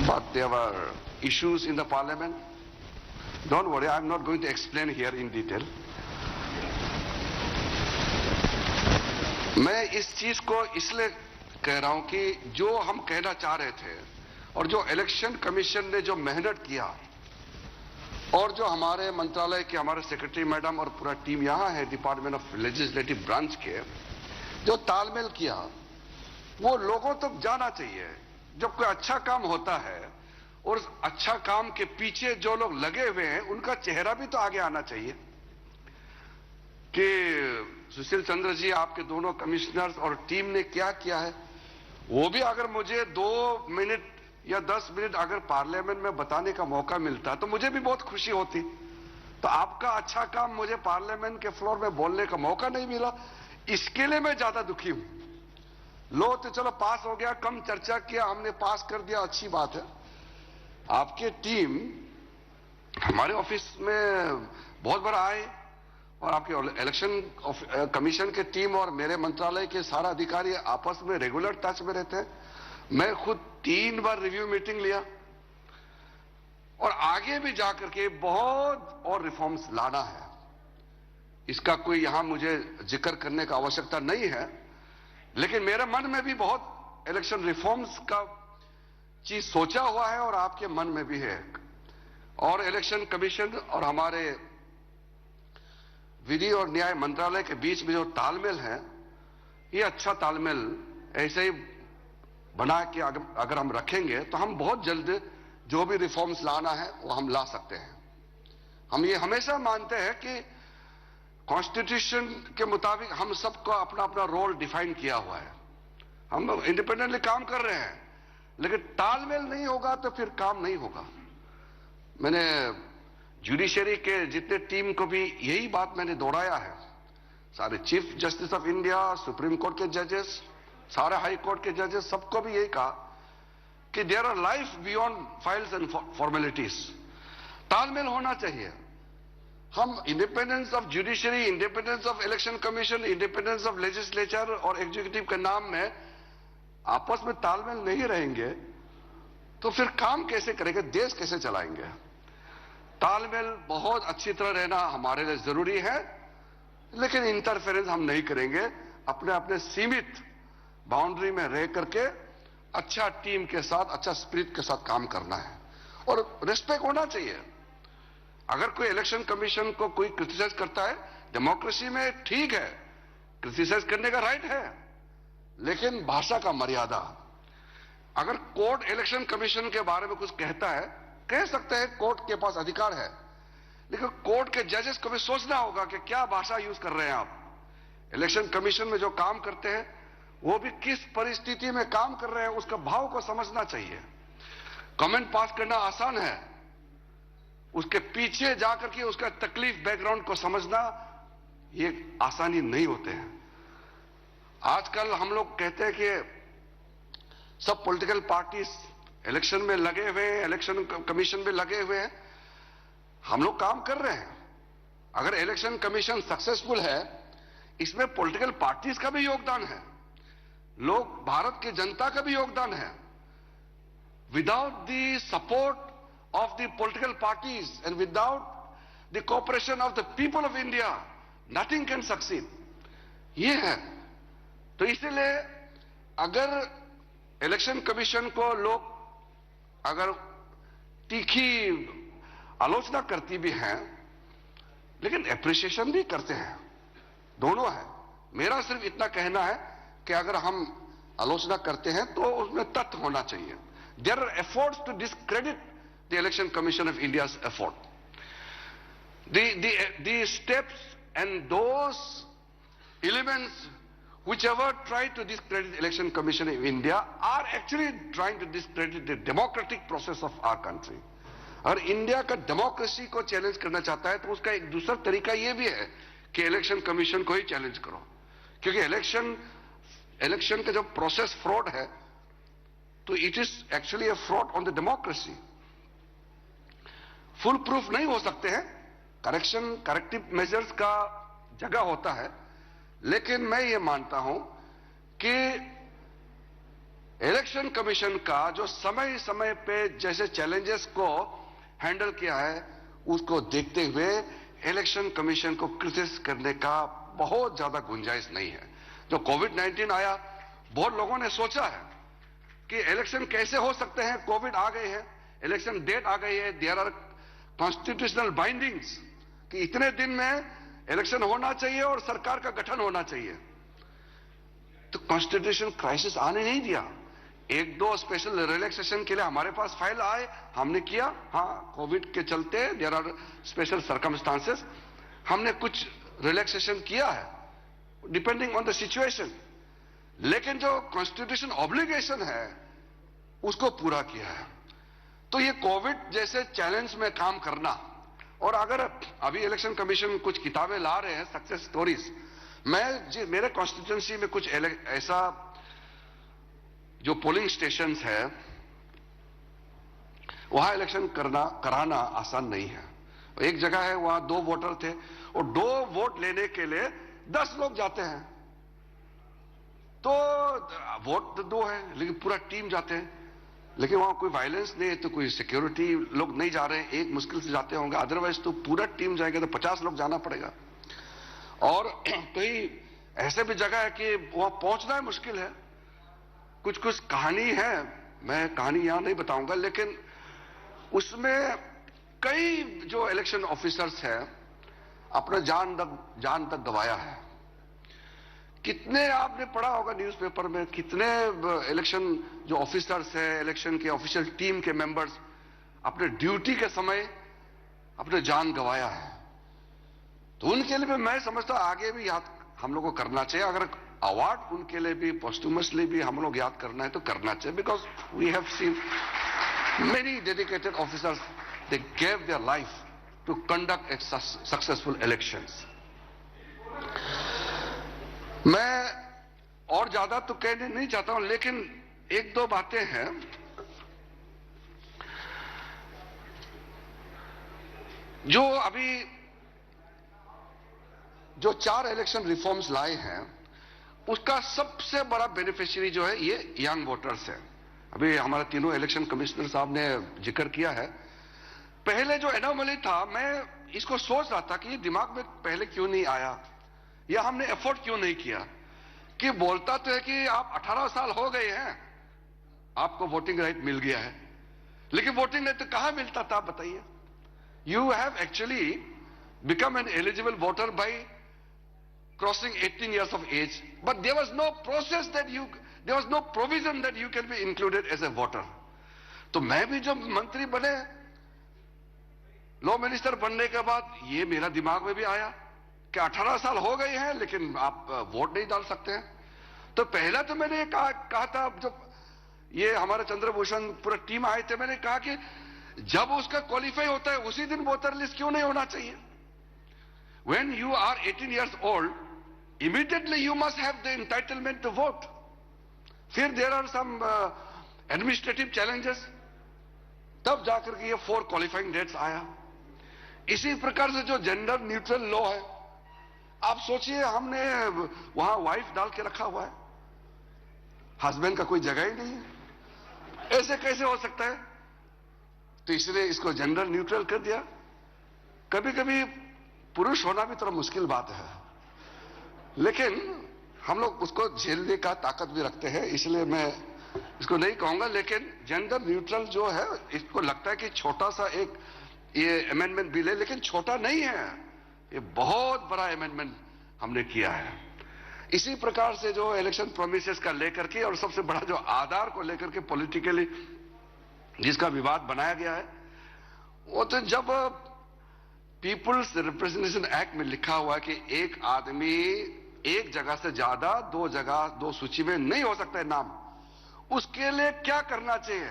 Speaker 9: but there were issues in the parliament. Don't worry, I'm not going to explain here in detail. मैं इस चीज को इसलिए कह रहा हूं कि जो हम कहना चाह रहे थे और जो इलेक्शन कमीशन ने जो मेहनत किया और जो हमारे मंत्रालय के हमारे सेक्रेटरी मैडम और पूरा टीम यहां है डिपार्टमेंट ऑफ लेजिस्लेटिव ब्रांच के जो तालमेल किया वो लोगों तक जाना चाहिए। जब कोई अच्छा काम होता है और उस अच्छा काम के पीछे जो लोग लगे हुए हैं उनका चेहरा भी तो आगे आना चाहिए कि सुशील चंद्र जी आपके दोनों कमिश्नर्स और टीम ने क्या किया है, वो भी अगर मुझे 2 मिनट या 10 मिनट अगर पार्लियामेंट में बताने का मौका मिलता तो मुझे भी बहुत खुशी होती। तो आपका अच्छा काम मुझे पार्लियामेंट के फ्लोर में बोलने का मौका नहीं मिला, इसके लिए मैं ज्यादा दुखी हूं। लो तो चलो पास हो गया, कम चर्चा किया, हमने पास कर दिया, अच्छी बात है। आपके टीम हमारे ऑफिस में बहुत बार आए और आपके इलेक्शन कमीशन के टीम और मेरे मंत्रालय के सारा अधिकारी आपस में रेगुलर टच में रहते हैं। मैं खुद 3 बार रिव्यू मीटिंग लिया और आगे भी जाकर के बहुत और रिफॉर्म्स लाना है। इसका कोई यहां मुझे जिक्र करने का आवश्यकता नहीं है, लेकिन मेरे मन में भी बहुत इलेक्शन रिफॉर्म्स का चीज सोचा हुआ है और आपके मन में भी है। और इलेक्शन कमीशन और हमारे विधि और न्याय मंत्रालय के बीच में जो तालमेल है, ये अच्छा तालमेल ऐसे ही बना के अगर हम रखेंगे तो हम बहुत जल्द जो भी रिफॉर्म्स लाना है वो हम ला सकते हैं। हम ये हमेशा मानते हैं कि कॉन्स्टिट्यूशन के मुताबिक हम सबको अपना अपना रोल डिफाइन किया हुआ है, हम इंडिपेंडेंटली काम कर रहे हैं, लेकिन तालमेल नहीं होगा तो फिर काम नहीं होगा। मैंने जुडिशरी के जितने टीम को भी यही बात मैंने दोहराया है, सारे chief justice of India, supreme court के जजेस, सारे हाई कोर्ट के जजेस, सबको भी यही कहा कि there are life beyond files and formalities. तालमेल होना चाहिए। हम independence of judiciary, independence of election commission, independence of legislature और एग्जीक्यूटिव के नाम में आपस में तालमेल नहीं रहेंगे तो फिर काम कैसे करेंगे, देश कैसे चलाएंगे। तालमेल बहुत अच्छी तरह रहना हमारे लिए जरूरी है, लेकिन इंटरफेरेंस हम नहीं करेंगे। अपने अपने सीमित बाउंड्री में रह करके अच्छा टीम के साथ, अच्छा स्पिरिट के साथ काम करना है और रिस्पेक्ट होना चाहिए। अगर कोई इलेक्शन कमीशन को कोई क्रिटिसाइज करता है, डेमोक्रेसी में ठीक है, क्रिटिसाइज करने का राइट है, लेकिन भाषा का मर्यादा। अगर कोर्ट इलेक्शन कमीशन के बारे में कुछ कहता है, कह सकते हैं, कोर्ट के पास अधिकार है, लेकिन कोर्ट के जजेस को भी सोचना होगा कि क्या भाषा यूज कर रहे हैं आप। इलेक्शन कमीशन में जो काम करते हैं वो भी किस परिस्थिति में काम कर रहे हैं, उसका भाव को समझना चाहिए। कमेंट पास करना आसान है, उसके पीछे जाकर के उसका तकलीफ, बैकग्राउंड को समझना ये आसानी नहीं होते हैं। आजकल हम लोग कहते हैं कि सब पॉलिटिकल पार्टीज इलेक्शन में लगे हुए हैं, इलेक्शन कमीशन में लगे हुए हैं। हम लोग काम कर रहे हैं। अगर इलेक्शन कमीशन सक्सेसफुल है, इसमें पॉलिटिकल पार्टीज का भी योगदान है, लोग भारत की जनता का भी योगदान है. Without the support of the political parties and without the cooperation of the people of India, nothing can succeed. ये है. तो इसलिए अगर इलेक्शन कमीशन को लोग अगर तीखी आलोचना करती भी हैं, लेकिन एप्रिसिएशन भी करते हैं, दोनों है. मेरा सिर्फ इतना कहना है कि अगर हम आलोचना करते हैं तो उसमें तथ्य होना चाहिए. There are efforts to discredit the Election Commission of India's effort. The steps and those elements whichever try to discredit the Election Commission of India are actually trying to discredit the democratic process of our country. अगर India का democracy को challenge करना चाहता है तो उसका एक दूसरा तरीका यह भी है कि इलेक्शन कमीशन को ही चैलेंज करो, क्योंकि इलेक्शन का जो प्रोसेस फ्रॉड है तो it is actually a fraud on the democracy. Full proof नहीं हो सकते हैं, करेक्टिव मेजर्स का जगह होता है, लेकिन मैं ये मानता हूं कि इलेक्शन कमीशन का जो समय समय पे जैसे चैलेंजेस को हैंडल किया है उसको देखते हुए इलेक्शन कमीशन को क्रिटिसाइज करने का बहुत ज्यादा गुंजाइश नहीं है. जो कोविड-19 आया, बहुत लोगों ने सोचा है कि इलेक्शन कैसे हो सकते हैं, कोविड आ गए हैं, इलेक्शन डेट आ गई है, देयर आर कॉन्स्टिट्यूशनल बाइंडिंग्स कि इतने दिन में इलेक्शन होना चाहिए और सरकार का गठन होना चाहिए. तो कॉन्स्टिट्यूशन क्राइसिस आने नहीं दिया. एक दो स्पेशल रिलैक्सेशन के लिए हमारे पास फाइल आए, हमने किया. हाँ, कोविड के चलते देयर आर स्पेशल सर्कमस्टांसेस, हमने कुछ रिलैक्सेशन किया है डिपेंडिंग ऑन द सिचुएशन, लेकिन जो कॉन्स्टिट्यूशन ऑब्लिगेशन है उसको पूरा किया है. तो ये कोविड जैसे चैलेंज में काम करना, और अगर अभी इलेक्शन कमीशन कुछ किताबें ला रहे हैं सक्सेस स्टोरीज, मेरे कॉन्स्टिट्यूंसी में कुछ ऐसा जो पोलिंग स्टेशन है वहां इलेक्शन कराना आसान नहीं है. एक जगह है वहां 2 वोटर थे और 2 वोट लेने के लिए 10 लोग जाते हैं. तो वोट तो 2 है लेकिन पूरा टीम जाते हैं, लेकिन वहां कोई वायलेंस नहीं है, तो कोई सिक्योरिटी लोग नहीं जा रहे हैं, एक मुश्किल से जाते होंगे, अदरवाइज तो पूरा टीम जाएगा तो 50 लोग जाना पड़ेगा. और कई ऐसे भी जगह है कि वहां पहुंचना है मुश्किल है. कुछ कहानी है, मैं कहानी यहां नहीं बताऊंगा, लेकिन उसमें कई जो इलेक्शन ऑफिसर्स हैं अपना जान तक गवाया है. कितने आपने पढ़ा होगा न्यूज़पेपर में, कितने इलेक्शन जो ऑफिसर्स हैं, इलेक्शन के ऑफिशियल टीम के मेंबर्स अपने ड्यूटी के समय अपने जान गवाया है. तो उनके लिए मैं समझता हूं आगे भी याद हम लोग को करना चाहिए. अगर अवार्ड उनके लिए भी पोस्टुमसली भी हम लोग याद करना है तो करना चाहिए, because we have seen many dedicated officers, they gave their life to conduct successful elections. मैं और ज्यादा तो कहने नहीं चाहता हूं, लेकिन एक दो बातें हैं. जो अभी जो 4 इलेक्शन रिफॉर्म्स लाए हैं उसका सबसे बड़ा बेनिफिशियरी जो है ये यंग वोटर्स है. अभी हमारे तीनों इलेक्शन कमिश्नर साहब ने जिक्र किया है. पहले जो एनोमली था, मैं इसको सोच रहा था कि ये दिमाग में पहले क्यों नहीं आया या हमने एफर्ट क्यों नहीं किया, कि बोलता तो है कि आप 18 साल हो गए हैं, आपको वोटिंग राइट मिल गया है, लेकिन वोटिंग राइट तो कहां मिलता था, आप बताइए. You have actually become an eligible voter by crossing 18 years of age, but there was no process there was no provision that you can be included as a voter. तो मैं भी जब मंत्री बने, लॉ मिनिस्टर बनने के बाद ये मेरा दिमाग में भी आया कि 18 साल हो गए हैं लेकिन आप वोट नहीं डाल सकते हैं. तो पहला तो मैंने कहा था, जब ये हमारे चंद्रभूषण पूरा टीम आए थे, मैंने कहा कि जब उसका क्वालिफाई होता है उसी दिन वोटर लिस्ट क्यों नहीं होना चाहिए. When you are 18 years old, immediately you must have the entitlement to vote. फिर there are some administrative challenges, तब जाकर के ये 4 qualifying dates आया. इसी प्रकार से जो जेंडर न्यूट्रल लॉ है आप सोचिए, हमने वहां वाइफ डाल के रखा हुआ है, हस्बैंड का कोई जगह ही नहीं है। ऐसे कैसे हो सकता है? तो इसलिए इसको जेंडर न्यूट्रल कर दिया। कभी कभी पुरुष होना भी थोड़ा मुश्किल बात है, लेकिन हम लोग उसको झेलने का ताकत भी रखते हैं, इसलिए मैं इसको नहीं कहूंगा। लेकिन जेंडर न्यूट्रल जो है, इसको लगता है कि छोटा सा एक ये अमेंडमेंट बिल है, लेकिन छोटा नहीं है, ये बहुत बड़ा अमेंडमेंट हमने किया है। इसी प्रकार से जो इलेक्शन प्रोमिसेस का लेकर के, और सबसे बड़ा जो आधार को लेकर के पॉलिटिकली जिसका विवाद बनाया गया है, वो तो जब पीपुल्स रिप्रेजेंटेशन एक्ट में लिखा हुआ है कि एक आदमी एक जगह से ज्यादा दो सूची में नहीं हो सकता है नाम, उसके लिए क्या करना चाहिए?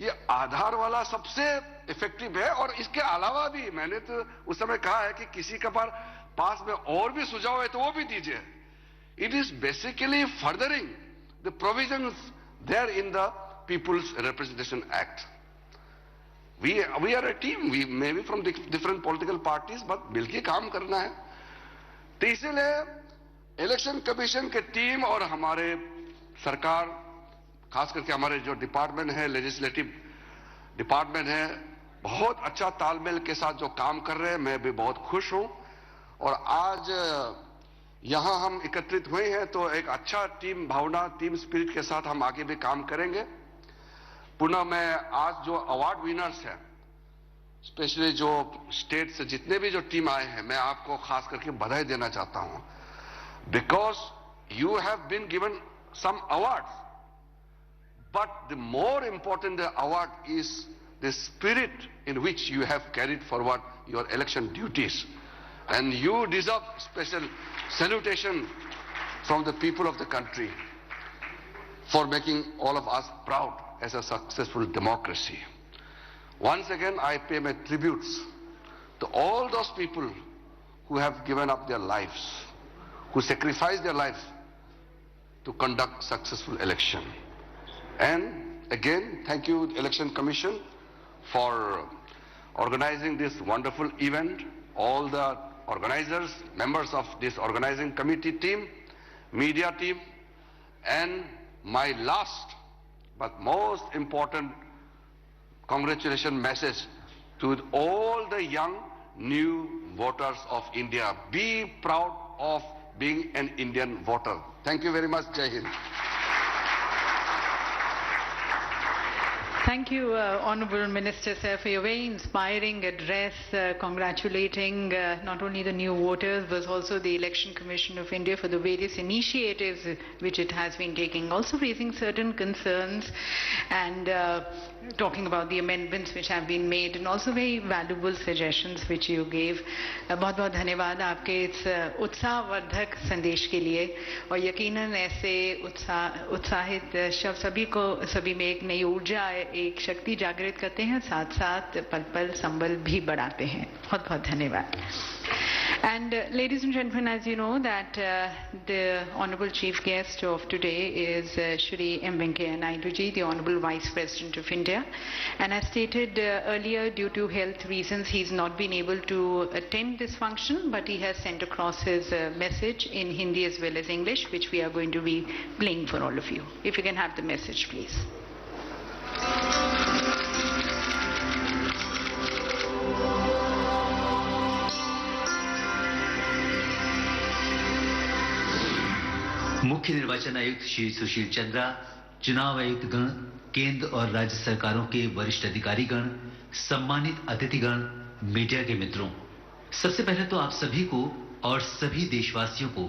Speaker 9: ये आधार वाला सबसे इफेक्टिव है। और इसके अलावा भी मैंने तो उस समय कहा है कि किसी के पास में और भी सुझाव है तो वो भी दीजिए। It is basically furthering the provisions there in the people's representation act. We are a team. We may be from different political parties, but मिलके काम करना है। तो इसीलिए इलेक्शन कमीशन के टीम और हमारे सरकार, खास करके हमारे जो डिपार्टमेंट है, लेजिस्लेटिव डिपार्टमेंट है, बहुत अच्छा तालमेल के साथ जो काम कर रहे हैं। मैं भी बहुत खुश हूं। और आज यहां हम एकत्रित हुए हैं तो एक अच्छा टीम भावना, टीम स्पिरिट के साथ हम आगे भी काम करेंगे। पुनः मैं आज जो अवार्ड विनर्स हैं, स्पेशली जो स्टेट से जितने भी जो टीम आए हैं, मैं आपको खास करके बधाई देना चाहता हूं, because you have been given some awards, but the more important award is the spirit in which you have carried forward your election duties, and you deserve special salutation from the people of the country for making all of us proud as a successful democracy. Once again, I pay my tributes to all those people who have given up their lives, who sacrificed their lives to conduct successful election. And again, thank you, Election Commission, for organizing this wonderful event. All the organizers, members of this organizing committee team, media team, and my last but most important congratulations message to all the young new voters of India. Be proud of being an Indian voter. Thank you very much. Jai Hind.
Speaker 3: Thank you, Honourable Minister, sir, for your very inspiring address, congratulating not only the new voters but also the Election Commission of India for the various initiatives which it has been taking, also raising certain concerns and talking about the amendments which have been made, and also very valuable suggestions which you gave. बहुत बहुत धन्यवाद आपके इस उत्साहवर्धक संदेश के लिए, और यकीनन ऐसे उत्साहित शब्द सभी में एक नई ऊर्जा, एक शक्ति जागृत करते हैं, साथ साथ पल पल संबल भी बढ़ाते हैं। बहुत बहुत धन्यवाद। And ladies and gentlemen, as you know that the Honourable Chief Guest of today is Shri M. Venkaiah Naidu ji, the Honourable Vice President of India. And as stated earlier, due to health reasons, he's not been able to attend this function, but he has sent across his message in Hindi as well as English, which we are going to be playing for all of you. If you can have the message, please.
Speaker 10: मुख्य निर्वाचन आयुक्त श्री सुशील चंद्रा, चुनाव आयुक्त गण, केंद्र और राज्य सरकारों के वरिष्ठ अधिकारीगण, सम्मानित अतिथिगण, मीडिया के मित्रों, सबसे पहले तो आप सभी को और सभी देशवासियों को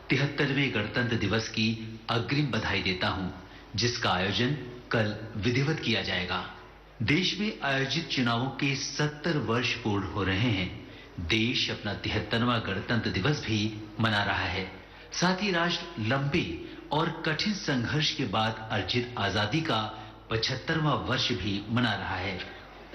Speaker 10: 73वें गणतंत्र दिवस की अग्रिम बधाई देता हूं, जिसका आयोजन कल विधिवत किया जाएगा। देश में आयोजित चुनावों के 70 वर्ष पूर्ण हो रहे हैं। देश अपना 73वां गणतंत्र दिवस भी मना रहा है। साथ ही राष्ट्र लंबे और कठिन संघर्ष के बाद अर्जित आजादी का 75वां वर्ष भी मना रहा है।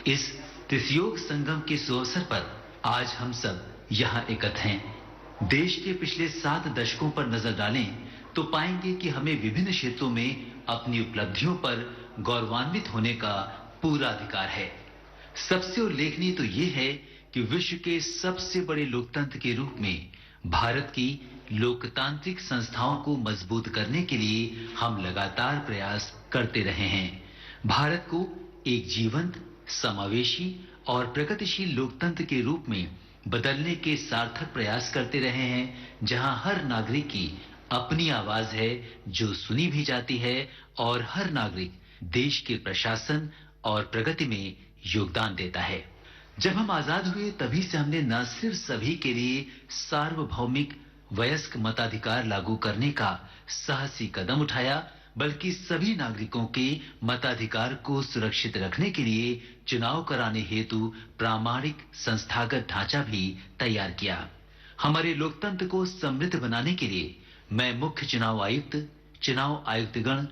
Speaker 10: इस त्रियोग संगम के सुअवसर पर आज हम सब यहाँ एकत्र हैं। देश के पिछले 7 दशकों पर नजर डालें तो पाएंगे कि हमें विभिन्न क्षेत्रों में अपनी उपलब्धियों पर गौरवान्वित होने का पूरा अधिकार है। सबसे उल्लेखनीय तो ये है कि विश्व के सबसे बड़े लोकतंत्र के रूप में भारत की लोकतांत्रिक संस्थाओं को मजबूत करने के लिए हम लगातार प्रयास करते रहे हैं। भारत को एक जीवंत, समावेशी और प्रगतिशील लोकतंत्र के रूप में बदलने के सार्थक प्रयास करते रहे हैं, जहां हर नागरिक की अपनी आवाज है जो सुनी भी जाती है और हर नागरिक देश के प्रशासन और प्रगति में योगदान देता है। जब हम आजाद हुए तभी से हमने न सिर्फ सभी के लिए सार्वभौमिक वयस्क मताधिकार लागू करने का साहसी कदम उठाया, बल्कि सभी नागरिकों के मताधिकार को सुरक्षित रखने के लिए चुनाव कराने हेतु प्रामाणिक संस्थागत ढांचा भी तैयार किया। हमारे लोकतंत्र को समृद्ध बनाने के लिए मैं मुख्य चुनाव आयुक्त, चुनाव आयुक्तगण,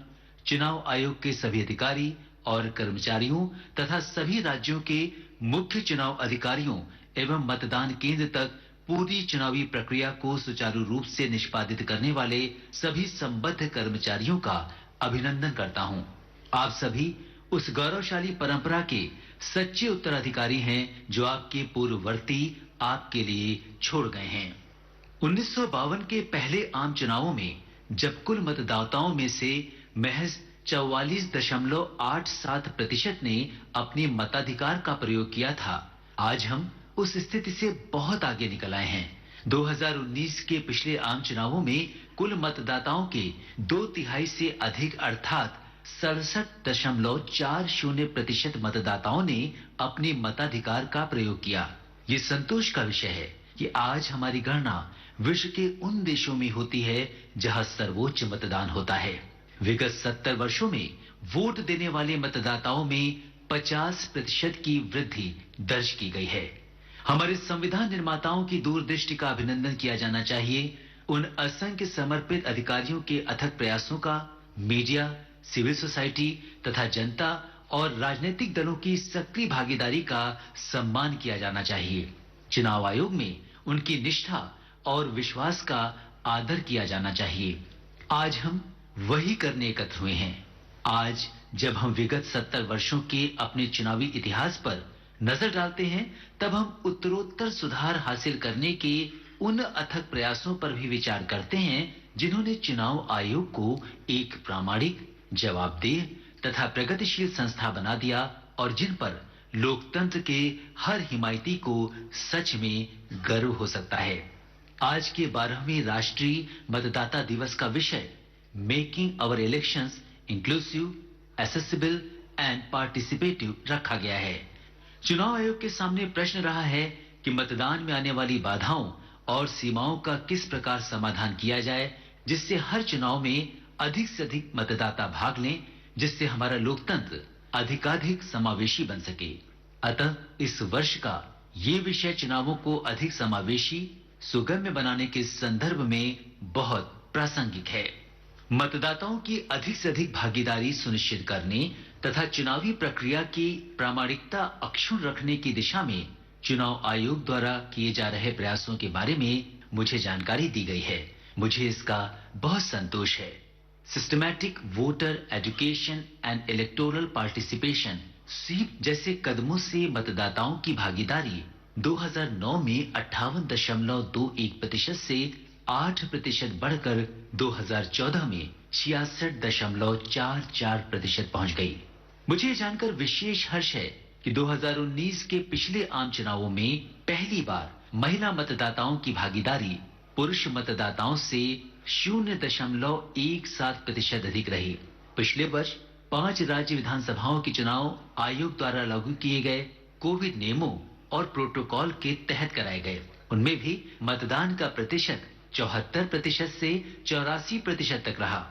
Speaker 10: चुनाव आयोग के सभी अधिकारी और कर्मचारियों तथा सभी राज्यों के मुख्य चुनाव अधिकारियों एवं मतदान केंद्र तक पूरी चुनावी प्रक्रिया को सुचारू रूप से निष्पादित करने वाले सभी संबद्ध कर्मचारियों का अभिनंदन करता हूं। आप सभी उस गौरवशाली परंपरा के सच्चे उत्तराधिकारी हैं जो आपके पूर्ववर्ती आपके लिए छोड़ गए हैं। 1952 के पहले आम चुनावों में जब कुल मतदाताओं में से महज 44.87% ने अपने मताधिकार का प्रयोग किया था, आज हम उस स्थिति से बहुत आगे निकल आए हैं। 2019 के पिछले आम चुनावों में कुल मतदाताओं के 2/3 से अधिक अर्थात 67.40% मतदाताओं ने अपने मताधिकार का प्रयोग किया। ये संतोष का विषय है कि आज हमारी गणना विश्व के उन देशों में होती है जहां सर्वोच्च मतदान होता है। विगत 70 वर्षों में वोट देने वाले मतदाताओं में 50% की वृद्धि दर्ज की गई है। हमारे संविधान निर्माताओं की दूरदृष्टि का अभिनंदन किया जाना चाहिए। उन असंख्य समर्पित अधिकारियों के अथक प्रयासों का, मीडिया, सिविल सोसाइटी तथा जनता और राजनीतिक दलों की सक्रिय भागीदारी का सम्मान किया जाना चाहिए। चुनाव आयोग में उनकी निष्ठा और विश्वास का आदर किया जाना चाहिए। आज हम वही करने एकत्र हुए हैं। आज जब हम विगत 70 वर्षों के अपने चुनावी इतिहास पर नजर डालते हैं, तब हम उत्तरोत्तर सुधार हासिल करने के उन अथक प्रयासों पर भी विचार करते हैं जिन्होंने चुनाव आयोग को एक प्रामाणिक, जवाबदेह तथा प्रगतिशील संस्था बना दिया और जिन पर लोकतंत्र के हर हिमायती को सच में गर्व हो सकता है। आज के 12वें राष्ट्रीय मतदाता दिवस का विषय making our elections inclusive, accessible and participative रखा गया है। चुनाव आयोग के सामने प्रश्न रहा है कि मतदान में आने वाली बाधाओं और सीमाओं का किस प्रकार समाधान किया जाए, जिससे हर चुनाव में अधिक से अधिक मतदाता भाग लें, जिससे हमारा लोकतंत्र अधिकाधिक समावेशी बन सके। अतः इस वर्ष का ये विषय चुनावों को अधिक समावेशी, सुगम्य बनाने के संदर्भ में बहुत प्रासंगिक है। मतदाताओं की अधिक से अधिक भागीदारी सुनिश्चित करने तथा चुनावी प्रक्रिया की प्रामाणिकता अक्षुण्ण रखने की दिशा में चुनाव आयोग द्वारा किए जा रहे प्रयासों के बारे में मुझे जानकारी दी गई है। मुझे इसका बहुत संतोष है। Systematic voter education and electoral participation SVEEP जैसे कदमों से मतदाताओं की भागीदारी 2009 में 58.21% से 8% बढ़कर 2014 में 66.44% पहुंच गई। मुझे ये जानकर विशेष हर्ष है कि 2019 के पिछले आम चुनावों में पहली बार महिला मतदाताओं की भागीदारी पुरुष मतदाताओं से 0.17% अधिक रही। पिछले वर्ष 5 राज्य विधानसभाओं के चुनाव आयोग द्वारा लागू किए गए कोविड नियमों और प्रोटोकॉल के तहत कराए गए। उनमें भी मतदान का प्रतिशत 74% से 84% तक रहा।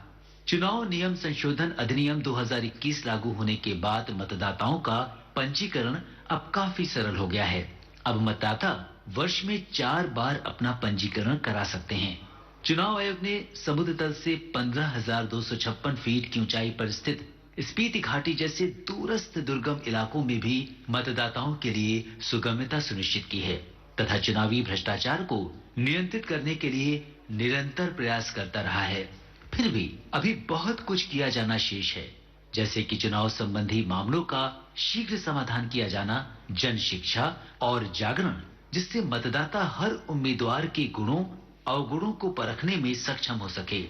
Speaker 10: चुनाव नियम संशोधन अधिनियम 2021 लागू होने के बाद मतदाताओं का पंजीकरण अब काफी सरल हो गया है। अब मतदाता वर्ष में 4 बार अपना पंजीकरण करा सकते हैं। चुनाव आयोग ने समुद्र तल से 15,256 फीट की ऊंचाई पर स्थित स्पीति घाटी जैसे दूरस्थ दुर्गम इलाकों में भी मतदाताओं के लिए सुगम्यता सुनिश्चित की है तथा चुनावी भ्रष्टाचार को नियंत्रित करने के लिए निरंतर प्रयास करता रहा है। फिर भी अभी बहुत कुछ किया जाना शेष है, जैसे कि चुनाव संबंधी मामलों का शीघ्र समाधान किया जाना, जन शिक्षा और जागरण, जिससे मतदाता हर उम्मीदवार के गुणों अवगुणों को परखने में सक्षम हो सके।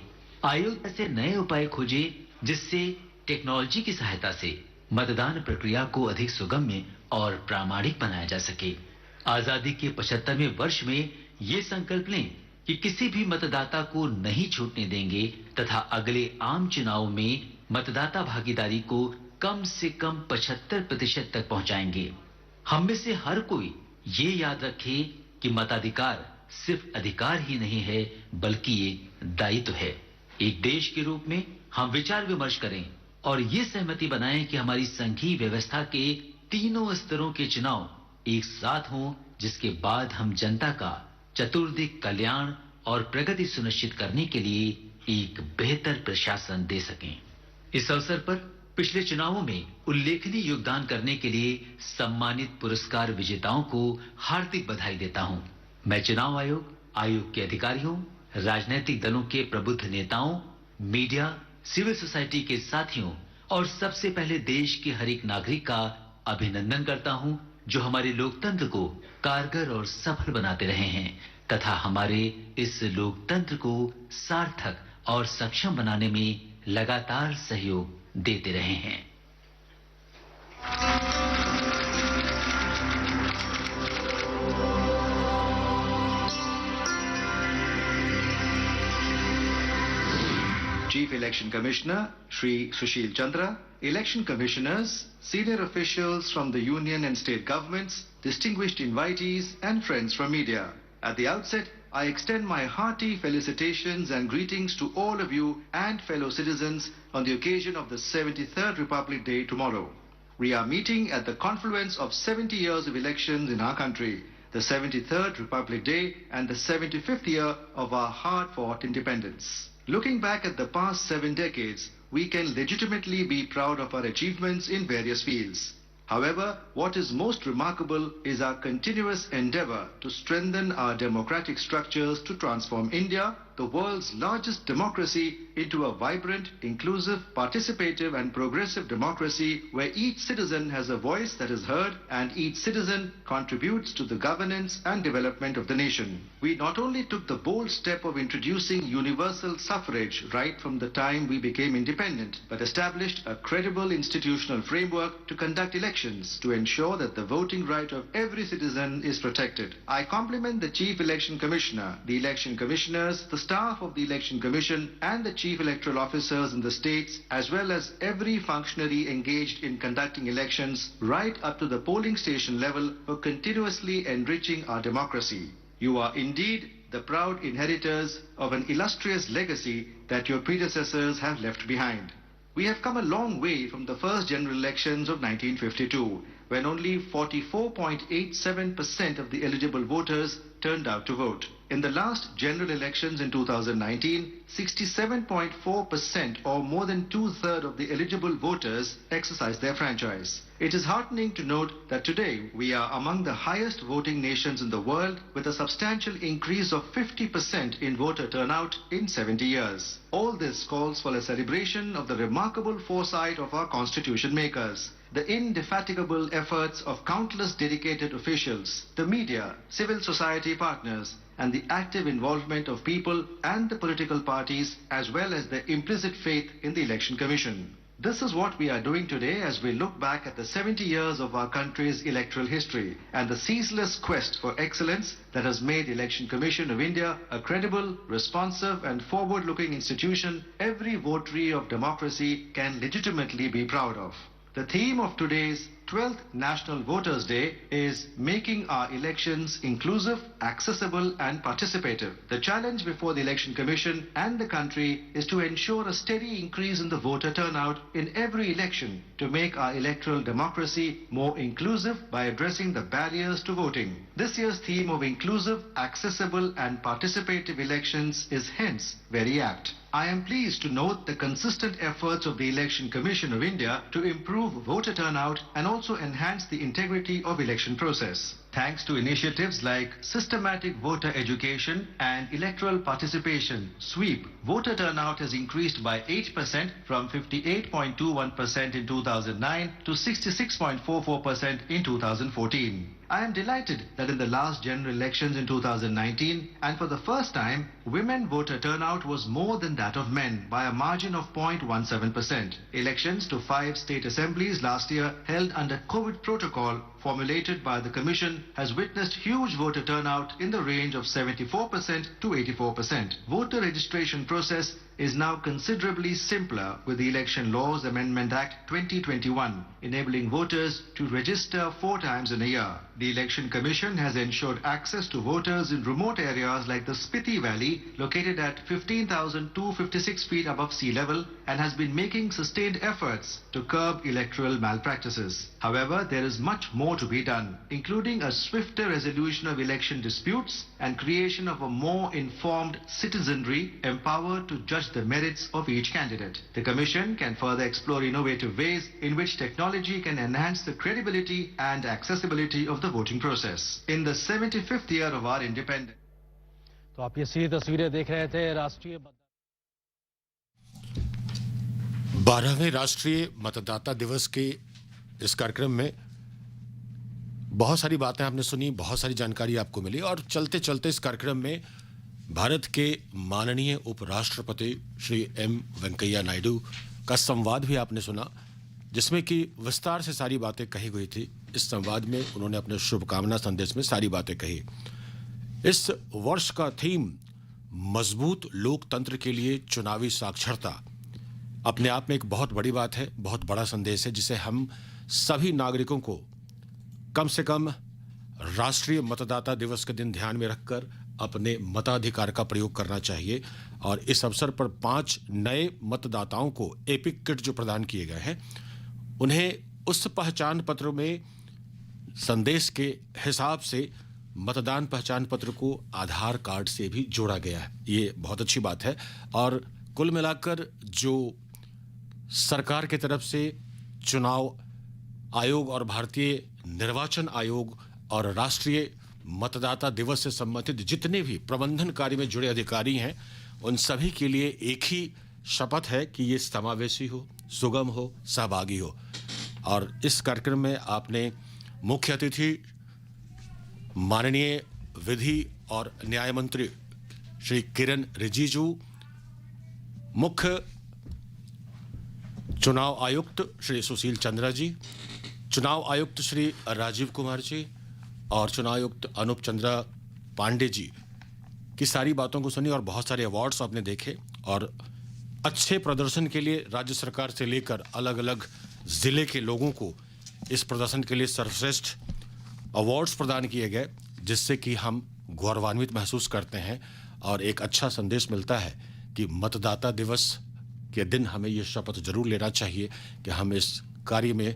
Speaker 10: आयोग ऐसे नए उपाय खोजे जिससे टेक्नोलॉजी की सहायता से मतदान प्रक्रिया को अधिक सुगम्य और प्रामाणिक बनाया जा सके। आजादी के 75वें वर्ष में ये संकल्प लें कि किसी भी मतदाता को नहीं छूटने देंगे तथा अगले आम चुनाव में मतदाता भागीदारी को कम से कम 75% तक पहुंचाएंगे। हम में से हर कोई ये याद रखे कि मताधिकार सिर्फ अधिकार ही नहीं है बल्कि ये दायित्व है। एक देश के रूप में हम विचार विमर्श करें और ये सहमति बनाएं कि हमारी संघीय व्यवस्था के तीनों स्तरों के चुनाव एक साथ हों, जिसके बाद हम जनता का चतुर्दिक कल्याण और प्रगति सुनिश्चित करने के लिए एक बेहतर प्रशासन दे सकें। इस अवसर पर पिछले चुनावों में उल्लेखनीय योगदान करने के लिए सम्मानित पुरस्कार विजेताओं को हार्दिक बधाई देता हूं। मैं चुनाव आयोग के अधिकारियों, राजनीतिक दलों के प्रबुद्ध नेताओं, मीडिया, सिविल सोसाइटी के साथियों और सबसे पहले देश के हर एक नागरिक का अभिनंदन करता हूं जो हमारे लोकतंत्र को कारगर और सफल बनाते रहे हैं तथा हमारे इस लोकतंत्र को सार्थक और सक्षम बनाने में लगातार सहयोग देते रहे हैं।
Speaker 11: Chief Election Commissioner Shri Sushil Chandra, Election Commissioners, senior officials from the Union and State Governments, distinguished invitees and friends from media. At the outset, I extend my hearty felicitations and greetings to all of you and fellow citizens on the occasion of the 73rd Republic Day tomorrow. We are meeting at the confluence of 70 years of elections in our country, the 73rd Republic Day and the 75th year of our hard-fought independence. Looking back at the past 7 decades, we can legitimately be proud of our achievements in various fields. However, what is most remarkable is our continuous endeavor to strengthen our democratic structures to transform India, the world's largest democracy, into a vibrant, inclusive, participative and progressive democracy where each citizen has a voice that is heard and each citizen contributes to the governance and development of the nation. We not only took the bold step of introducing universal suffrage right from the time we became independent, but established a credible institutional framework to conduct elections to ensure that the voting right of every citizen is protected. I compliment the Chief Election Commissioner, the Election Commissioners, the staff of the Election Commission and the Chief Electoral Officers in the states, as well as every functionary engaged in conducting elections right up to the polling station level for continuously enriching our democracy. You are indeed the proud inheritors of an illustrious legacy that your predecessors have left behind. We have come a long way from the first general elections of 1952, when only 44.87% of the eligible voters turned out to vote. In the last general elections in 2019, 67.4% or more than two-thirds of the eligible voters exercised their franchise. It is heartening to note that today we are among the highest voting nations in the world with a substantial increase of 50% in voter turnout in 70 years. All this calls for a celebration of the remarkable foresight of our constitution makers, the indefatigable efforts of countless dedicated officials, the media, civil society partners, and the active involvement of people and the political parties, as well as the implicit faith in the Election Commission. This is what we are doing today as we look back at the 70 years of our country's electoral history and the ceaseless quest for excellence that has made the Election Commission of India a credible, responsive and forward-looking institution every votary of democracy can legitimately be proud of. The theme of today's 12th National Voters' Day is making our elections inclusive, accessible and participative. The challenge before the Election Commission and the country is to ensure a steady increase in the voter turnout in every election to make our electoral democracy more inclusive by addressing the barriers to voting. This year's theme of inclusive, accessible and participative elections is hence very apt. I am pleased to note the consistent efforts of the Election Commission of India to improve voter turnout and also enhance the integrity of election process. Thanks to initiatives like systematic voter education and electoral participation (SWEEP), voter turnout has increased by 8% from 58.21% in 2009 to 66.44% in 2014. I am delighted that in the last general elections in 2019, and for the first time, women voter turnout was more than that of men by a margin of 0.17%. Elections to 5 state assemblies last year held under COVID protocol formulated by the Commission has witnessed huge voter turnout in the range of 74% to 84%. Voter registration process is now considerably simpler with the Election Laws Amendment Act 2021, enabling voters to register 4 times in a year. The Election Commission has ensured access to voters in remote areas like the Spiti Valley, located at 15,256 feet above sea level, and has been making sustained efforts to curb electoral malpractices. However, there is much more to be done, including a swifter resolution of election disputes and creation of a more informed citizenry empowered to judge the merits of each candidate. The Commission can further explore innovative ways in which technology can enhance the credibility and accessibility of the voting process. In the 75th year of our independence.
Speaker 12: तो आप ये सीधी तस्वीरें देख रहे थे राष्ट्रीय
Speaker 1: 12वें राष्ट्रीय मतदाता दिवस के इस कार्यक्रम में बहुत सारी बातें आपने सुनी, बहुत सारी जानकारी आपको मिली और चलते चलते इस कार्यक्रम में भारत के माननीय उपराष्ट्रपति श्री एम वेंकैया नायडू का संवाद भी आपने सुना, जिसमें कि विस्तार से सारी बातें कही गई थी। इस संवाद में उन्होंने अपने शुभकामना संदेश में सारी बातें कही। इस वर्ष का थीम मजबूत लोकतंत्र के लिए चुनावी साक्षरता अपने आप में एक बहुत बड़ी बात है, बहुत बड़ा संदेश है, जिसे हम सभी नागरिकों को कम से कम राष्ट्रीय मतदाता दिवस के दिन ध्यान में रखकर अपने मताधिकार का प्रयोग करना चाहिए। और इस अवसर पर 5 नए मतदाताओं को एपिक किट जो प्रदान किए गए हैं, उन्हें उस पहचान पत्र में संदेश के हिसाब से मतदान पहचान पत्र को आधार कार्ड से भी जोड़ा गया है। ये बहुत अच्छी बात है। और कुल मिलाकर जो सरकार की तरफ से चुनाव आयोग और भारतीय निर्वाचन आयोग और राष्ट्रीय मतदाता दिवस से संबंधित जितने भी प्रबंधन कार्य में जुड़े अधिकारी हैं, उन सभी के लिए एक ही शपथ है कि ये समावेशी हो, सुगम हो, सहभागी हो। और इस कार्यक्रम में आपने मुख्य अतिथि माननीय विधि और न्याय मंत्री श्री किरण रिजिजू, मुख्य चुनाव आयुक्त श्री सुशील चंद्रा जी, चुनाव आयुक्त श्री राजीव कुमार जी और चुनाव आयुक्त अनूप चंद्रा पांडे जी की सारी बातों को सुनी और बहुत सारे अवार्ड्स आपने देखे। और अच्छे प्रदर्शन के लिए राज्य सरकार से लेकर अलग अलग जिले के लोगों को इस प्रदर्शन के लिए सर्वश्रेष्ठ अवार्ड्स प्रदान किए गए, जिससे कि हम गौरवान्वित महसूस करते हैं और एक अच्छा संदेश मिलता है कि मतदाता दिवस के दिन हमें ये शपथ जरूर लेना चाहिए कि हम इस कार्य में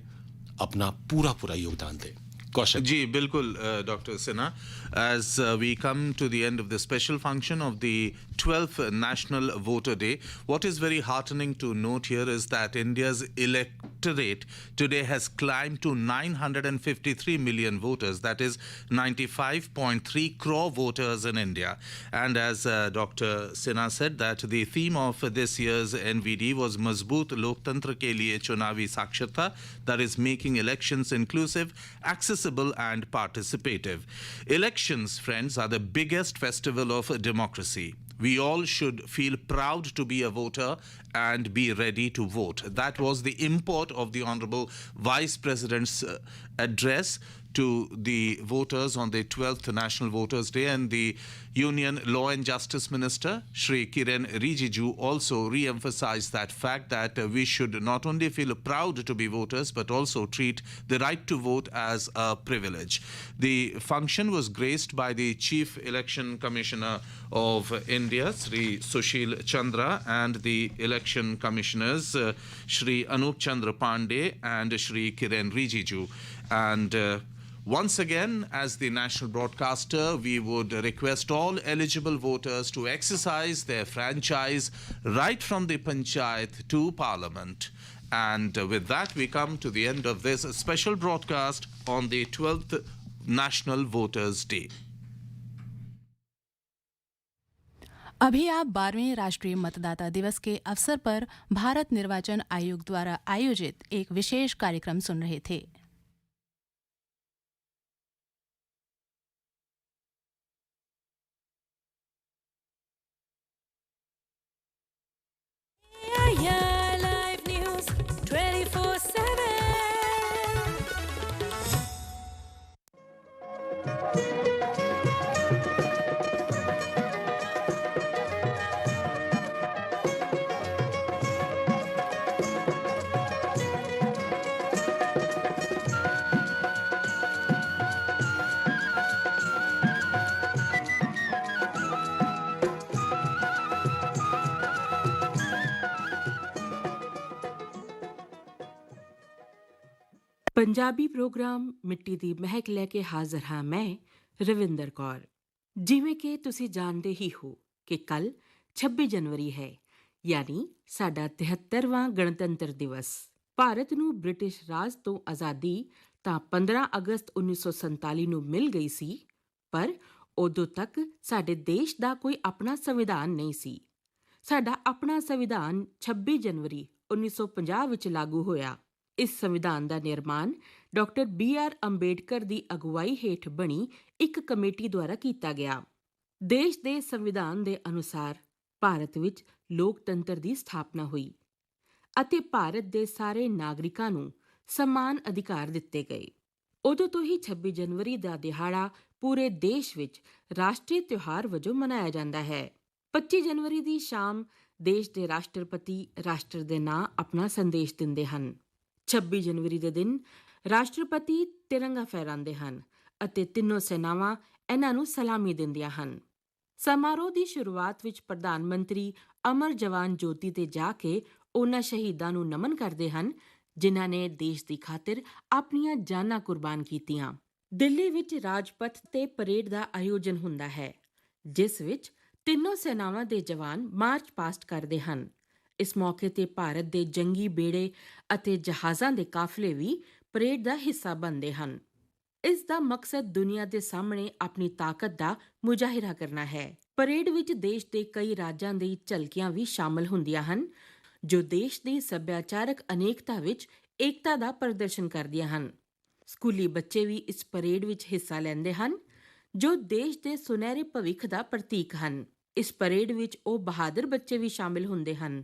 Speaker 1: अपना पूरा योगदान दें।
Speaker 2: जी बिल्कुल doctor Sinha, as we come to the end of the special function of the 12th National Voter Day, what is very heartening to note here is that India's electorate today has climbed to 953 million voters, that is 95.3 crore voters in India. And as Dr. Sinha said, that the theme of this year's NVD was Mazboot Loktantra ke liye chunavi saksharta, that is making elections inclusive, accessible and participative. Elections, friends, are the biggest festival of democracy. We all should feel proud to be a voter and be ready to vote. That was the import of the Honorable Vice President's address to the voters on the 12th National Voters Day, and the Union Law and Justice Minister Shri Kiren Rijiju also re-emphasized that fact that we should not only feel proud to be voters but also treat the right to vote as a privilege. The function was graced by the Chief Election Commissioner of India, Shri Sushil Chandra, and the Election Commissioners Shri Anup Chandra Pandey and Shri Kiren Rijiju. And once again, as the national broadcaster, we would request all eligible voters to exercise their franchise right from the panchayat to parliament. And with that, we come to the end of this special broadcast on the 12th National Voters Day.
Speaker 13: अभी आप 12वें राष्ट्रीय मतदाता दिवस के अवसर पर भारत निर्वाचन आयोग द्वारा आयोजित एक विशेष कार्यक्रम सुन रहे थे।
Speaker 14: ਪੰਜਾਬੀ ਪ੍ਰੋਗਰਾਮ ਮਿੱਟੀ ਦੀ ਮਹਿਕ ਲੈ ਕੇ ਹਾਜ਼ਰ ਹਾਂ ਮੈਂ ਰਵਿੰਦਰ ਕੌਰ। ਜਿਵੇਂ ਕਿ ਤੁਸੀਂ ਜਾਣਦੇ ਹੀ ਹੋ ਕਿ ਕੱਲ 26 ਜਨਵਰੀ ਹੈ, ਯਾਨੀ ਸਾਡਾ 73ਵਾਂ ਗਣਤੰਤਰ ਦਿਵਸ। ਭਾਰਤ ਨੂੰ ਬ੍ਰਿਟਿਸ਼ ਰਾਜ ਤੋਂ ਆਜ਼ਾਦੀ ਤਾਂ 15 ਅਗਸਤ 1947 ਨੂੰ ਮਿਲ ਗਈ ਸੀ, ਪਰ ਉਦੋਂ ਤੱਕ ਸਾਡੇ ਦੇਸ਼ ਦਾ ਕੋਈ ਆਪਣਾ ਸੰਵਿਧਾਨ ਨਹੀਂ ਸੀ। ਸਾਡਾ ਆਪਣਾ ਸੰਵਿਧਾਨ 26 ਜਨਵਰੀ 1950 ਵਿੱਚ ਲਾਗੂ ਹੋਇਆ। ਇਸ ਸੰਵਿਧਾਨ ਦਾ ਨਿਰਮਾਣ ਡਾਕਟਰ B.R. ਅੰਬੇਡਕਰ ਦੀ ਅਗਵਾਈ ਹੇਠ ਬਣੀ ਇੱਕ ਕਮੇਟੀ ਦੁਆਰਾ ਕੀਤਾ ਗਿਆ। ਦੇਸ਼ ਦੇ ਸੰਵਿਧਾਨ ਦੇ ਅਨੁਸਾਰ ਭਾਰਤ ਵਿੱਚ ਲੋਕਤੰਤਰ ਦੀ ਸਥਾਪਨਾ ਹੋਈ ਅਤੇ ਭਾਰਤ ਦੇ ਸਾਰੇ ਨਾਗਰਿਕਾਂ ਨੂੰ ਸਮਾਨ ਅਧਿਕਾਰ ਦਿੱਤੇ ਗਏ। ਉਦੋਂ ਤੋਂ ਹੀ 26 ਜਨਵਰੀ ਦਾ ਦਿਹਾੜਾ ਪੂਰੇ ਦੇਸ਼ ਵਿੱਚ ਰਾਸ਼ਟਰੀ ਤਿਉਹਾਰ ਵਜੋਂ ਮਨਾਇਆ ਜਾਂਦਾ ਹੈ। 25 ਜਨਵਰੀ ਦੀ ਸ਼ਾਮ ਦੇਸ਼ ਦੇ ਰਾਸ਼ਟਰਪਤੀ ਰਾਸ਼ਟਰ ਦੇ ਨਾਂ ਆਪਣਾ ਸੰਦੇਸ਼ ਦਿੰਦੇ ਹਨ। 26 ਜਨਵਰੀ ਦੇ ਦਿਨ ਰਾਸ਼ਟਰਪਤੀ ਤਿਰੰਗਾ ਫਹਿਰਾਉਂਦੇ ਹਨ ਅਤੇ ਤਿੰਨੋਂ ਸੈਨਾਵਾਂ ਇਹਨਾਂ ਨੂੰ ਸਲਾਮੀ ਦਿੰਦੀਆਂ ਹਨ। ਸਮਾਰੋਹ ਦੀ ਸ਼ੁਰੂਆਤ ਵਿੱਚ ਪ੍ਰਧਾਨ ਮੰਤਰੀ ਅਮਰ ਜਵਾਨ ਜੋਤੀ ਤੇ ਜਾ ਕੇ ਉਹਨਾਂ ਸ਼ਹੀਦਾਂ ਨੂੰ ਨਮਨ ਕਰਦੇ ਹਨ ਜਿਨ੍ਹਾਂ ਨੇ ਦੇਸ਼ ਦੀ ਖਾਤਰ ਆਪਣੀਆਂ ਜਾਨਾਂ ਕੁਰਬਾਨ ਕੀਤੀਆਂ। ਦਿੱਲੀ ਵਿੱਚ ਰਾਜਪਥ ਤੇ ਪਰੇਡ ਦਾ ਆਯੋਜਨ ਹੁੰਦਾ ਹੈ, ਜਿਸ ਵਿੱਚ ਤਿੰਨੋਂ ਸੈਨਾਵਾਂ ਦੇ ਜਵਾਨ ਮਾਰਚ ਪਾਸਟ ਕਰਦੇ ਹਨ। ਇਸ ਮੌਕੇ ਤੇ ਭਾਰਤ ਦੇ ਜੰਗੀ ਬੇੜੇ ਅਤੇ ਜਹਾਜ਼ਾਂ ਦੇ ਕਾਫਲੇ ਵੀ ਪਰੇਡ ਦਾ ਹਿੱਸਾ ਬਣਦੇ ਹਨ। ਇਸ ਦਾ ਮਕਸਦ ਦੁਨੀਆ ਦੇ ਸਾਹਮਣੇ ਆਪਣੀ ਤਾਕਤ ਦਾ ਮੁਜ਼ਾਹਿਰਾ ਕਰਨਾ ਹੈ। ਪਰੇਡ ਵਿੱਚ ਦੇਸ਼ ਦੇ ਕਈ ਰਾਜਾਂ ਦੀ ਝਲਕੀਆਂ ਵੀ ਸ਼ਾਮਲ ਹੁੰਦੀਆਂ ਹਨ, ਜੋ ਦੇਸ਼ ਦੀ ਸੱਭਿਆਚਾਰਕ ਅਨੇਕਤਾ ਵਿੱਚ ਏਕਤਾ ਦਾ ਪ੍ਰਦਰਸ਼ਨ ਕਰਦੀਆਂ ਹਨ। ਸਕੂਲੀ ਬੱਚੇ ਵੀ ਇਸ ਪਰੇਡ ਵਿੱਚ ਹਿੱਸਾ ਲੈਂਦੇ ਹਨ, ਜੋ ਦੇਸ਼ ਦੇ ਸੁਨਹਿਰੇ ਭਵਿੱਖ ਦਾ ਪ੍ਰਤੀਕ ਹਨ। ਇਸ ਪਰੇਡ ਵਿੱਚ ਉਹ ਬਹਾਦਰ ਬੱਚੇ ਵੀ ਸ਼ਾਮਿਲ ਹੁੰਦੇ ਹਨ,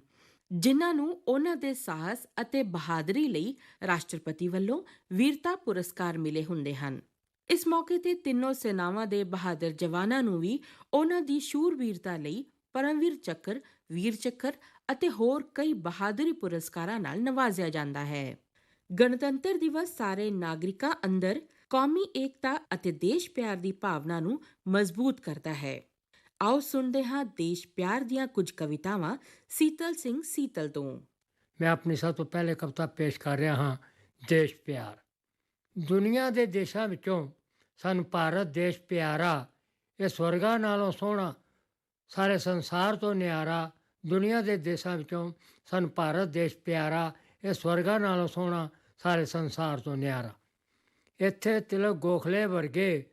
Speaker 14: ਜਿਨ੍ਹਾਂ ਨੂੰ ਉਹਨਾਂ ਦੇ ਸਾਹਸ ਅਤੇ ਬਹਾਦਰੀ ਲਈ ਰਾਸ਼ਟਰਪਤੀ ਵੱਲੋਂ ਵੀਰਤਾ ਪੁਰਸਕਾਰ ਮਿਲੇ ਹੁੰਦੇ ਹਨ। ਇਸ ਮੌਕੇ ਤੇ ਤਿੰਨੋਂ ਸੈਨਾਵਾਂ ਦੇ ਬਹਾਦਰ ਜਵਾਨਾਂ ਨੂੰ ਵੀ ਉਹਨਾਂ ਦੀ ਸ਼ੂਰਵੀਰਤਾ ਲਈ ਪਰਮਵੀਰ ਚੱਕਰ, ਵੀਰ ਚੱਕਰ ਅਤੇ ਹੋਰ ਕਈ ਬਹਾਦਰੀ ਪੁਰਸਕਾਰਾਂ ਨਾਲ ਨਵਾਜ਼ਿਆ ਜਾਂਦਾ ਹੈ। ਗਣਤੰਤਰ ਦਿਵਸ ਸਾਰੇ ਨਾਗਰਿਕਾਂ ਅੰਦਰ ਕੌਮੀ ਏਕਤਾ ਅਤੇ ਦੇਸ਼ ਪਿਆਰ ਦੀ ਭਾਵਨਾ ਨੂੰ ਮਜ਼ਬੂਤ ਕਰਦਾ ਹੈ। ਆਓ ਸੁਣਦੇ ਹਾਂ ਦੇਸ਼ ਪਿਆਰ ਦੀਆਂ ਕੁਝ ਕਵਿਤਾਵਾਂ ਸੀਤਲ ਸਿੰਘ ਸੀਤਲ ਤੋਂ।
Speaker 15: ਮੈਂ ਆਪਣੀ ਸਭ ਤੋਂ ਪਹਿਲੇ ਕਵਿਤਾ ਪੇਸ਼ ਕਰ ਰਿਹਾ ਹਾਂ, ਦੇਸ਼ ਪਿਆਰ। ਦੁਨੀਆ ਦੇ ਦੇਸ਼ਾਂ ਵਿੱਚੋਂ ਸਾਨੂੰ ਭਾਰਤ ਦੇਸ਼ ਪਿਆਰਾ, ਇਹ ਸਵਰਗਾਂ ਨਾਲੋਂ ਸੋਹਣਾ, ਸਾਰੇ ਸੰਸਾਰ ਤੋਂ ਨਿਆਰਾ। ਦੁਨੀਆ ਦੇ ਦੇਸ਼ਾਂ ਵਿੱਚੋਂ ਸਾਨੂੰ ਭਾਰਤ ਦੇਸ਼ ਪਿਆਰਾ, ਇਹ ਸਵਰਗਾਂ ਨਾਲੋਂ ਸੋਹਣਾ, ਸਾਰੇ ਸੰਸਾਰ ਤੋਂ ਨਿਆਰਾ। ਇੱਥੇ ਤਿਲਕ ਗੋਖਲੇ ਵਰਗੇ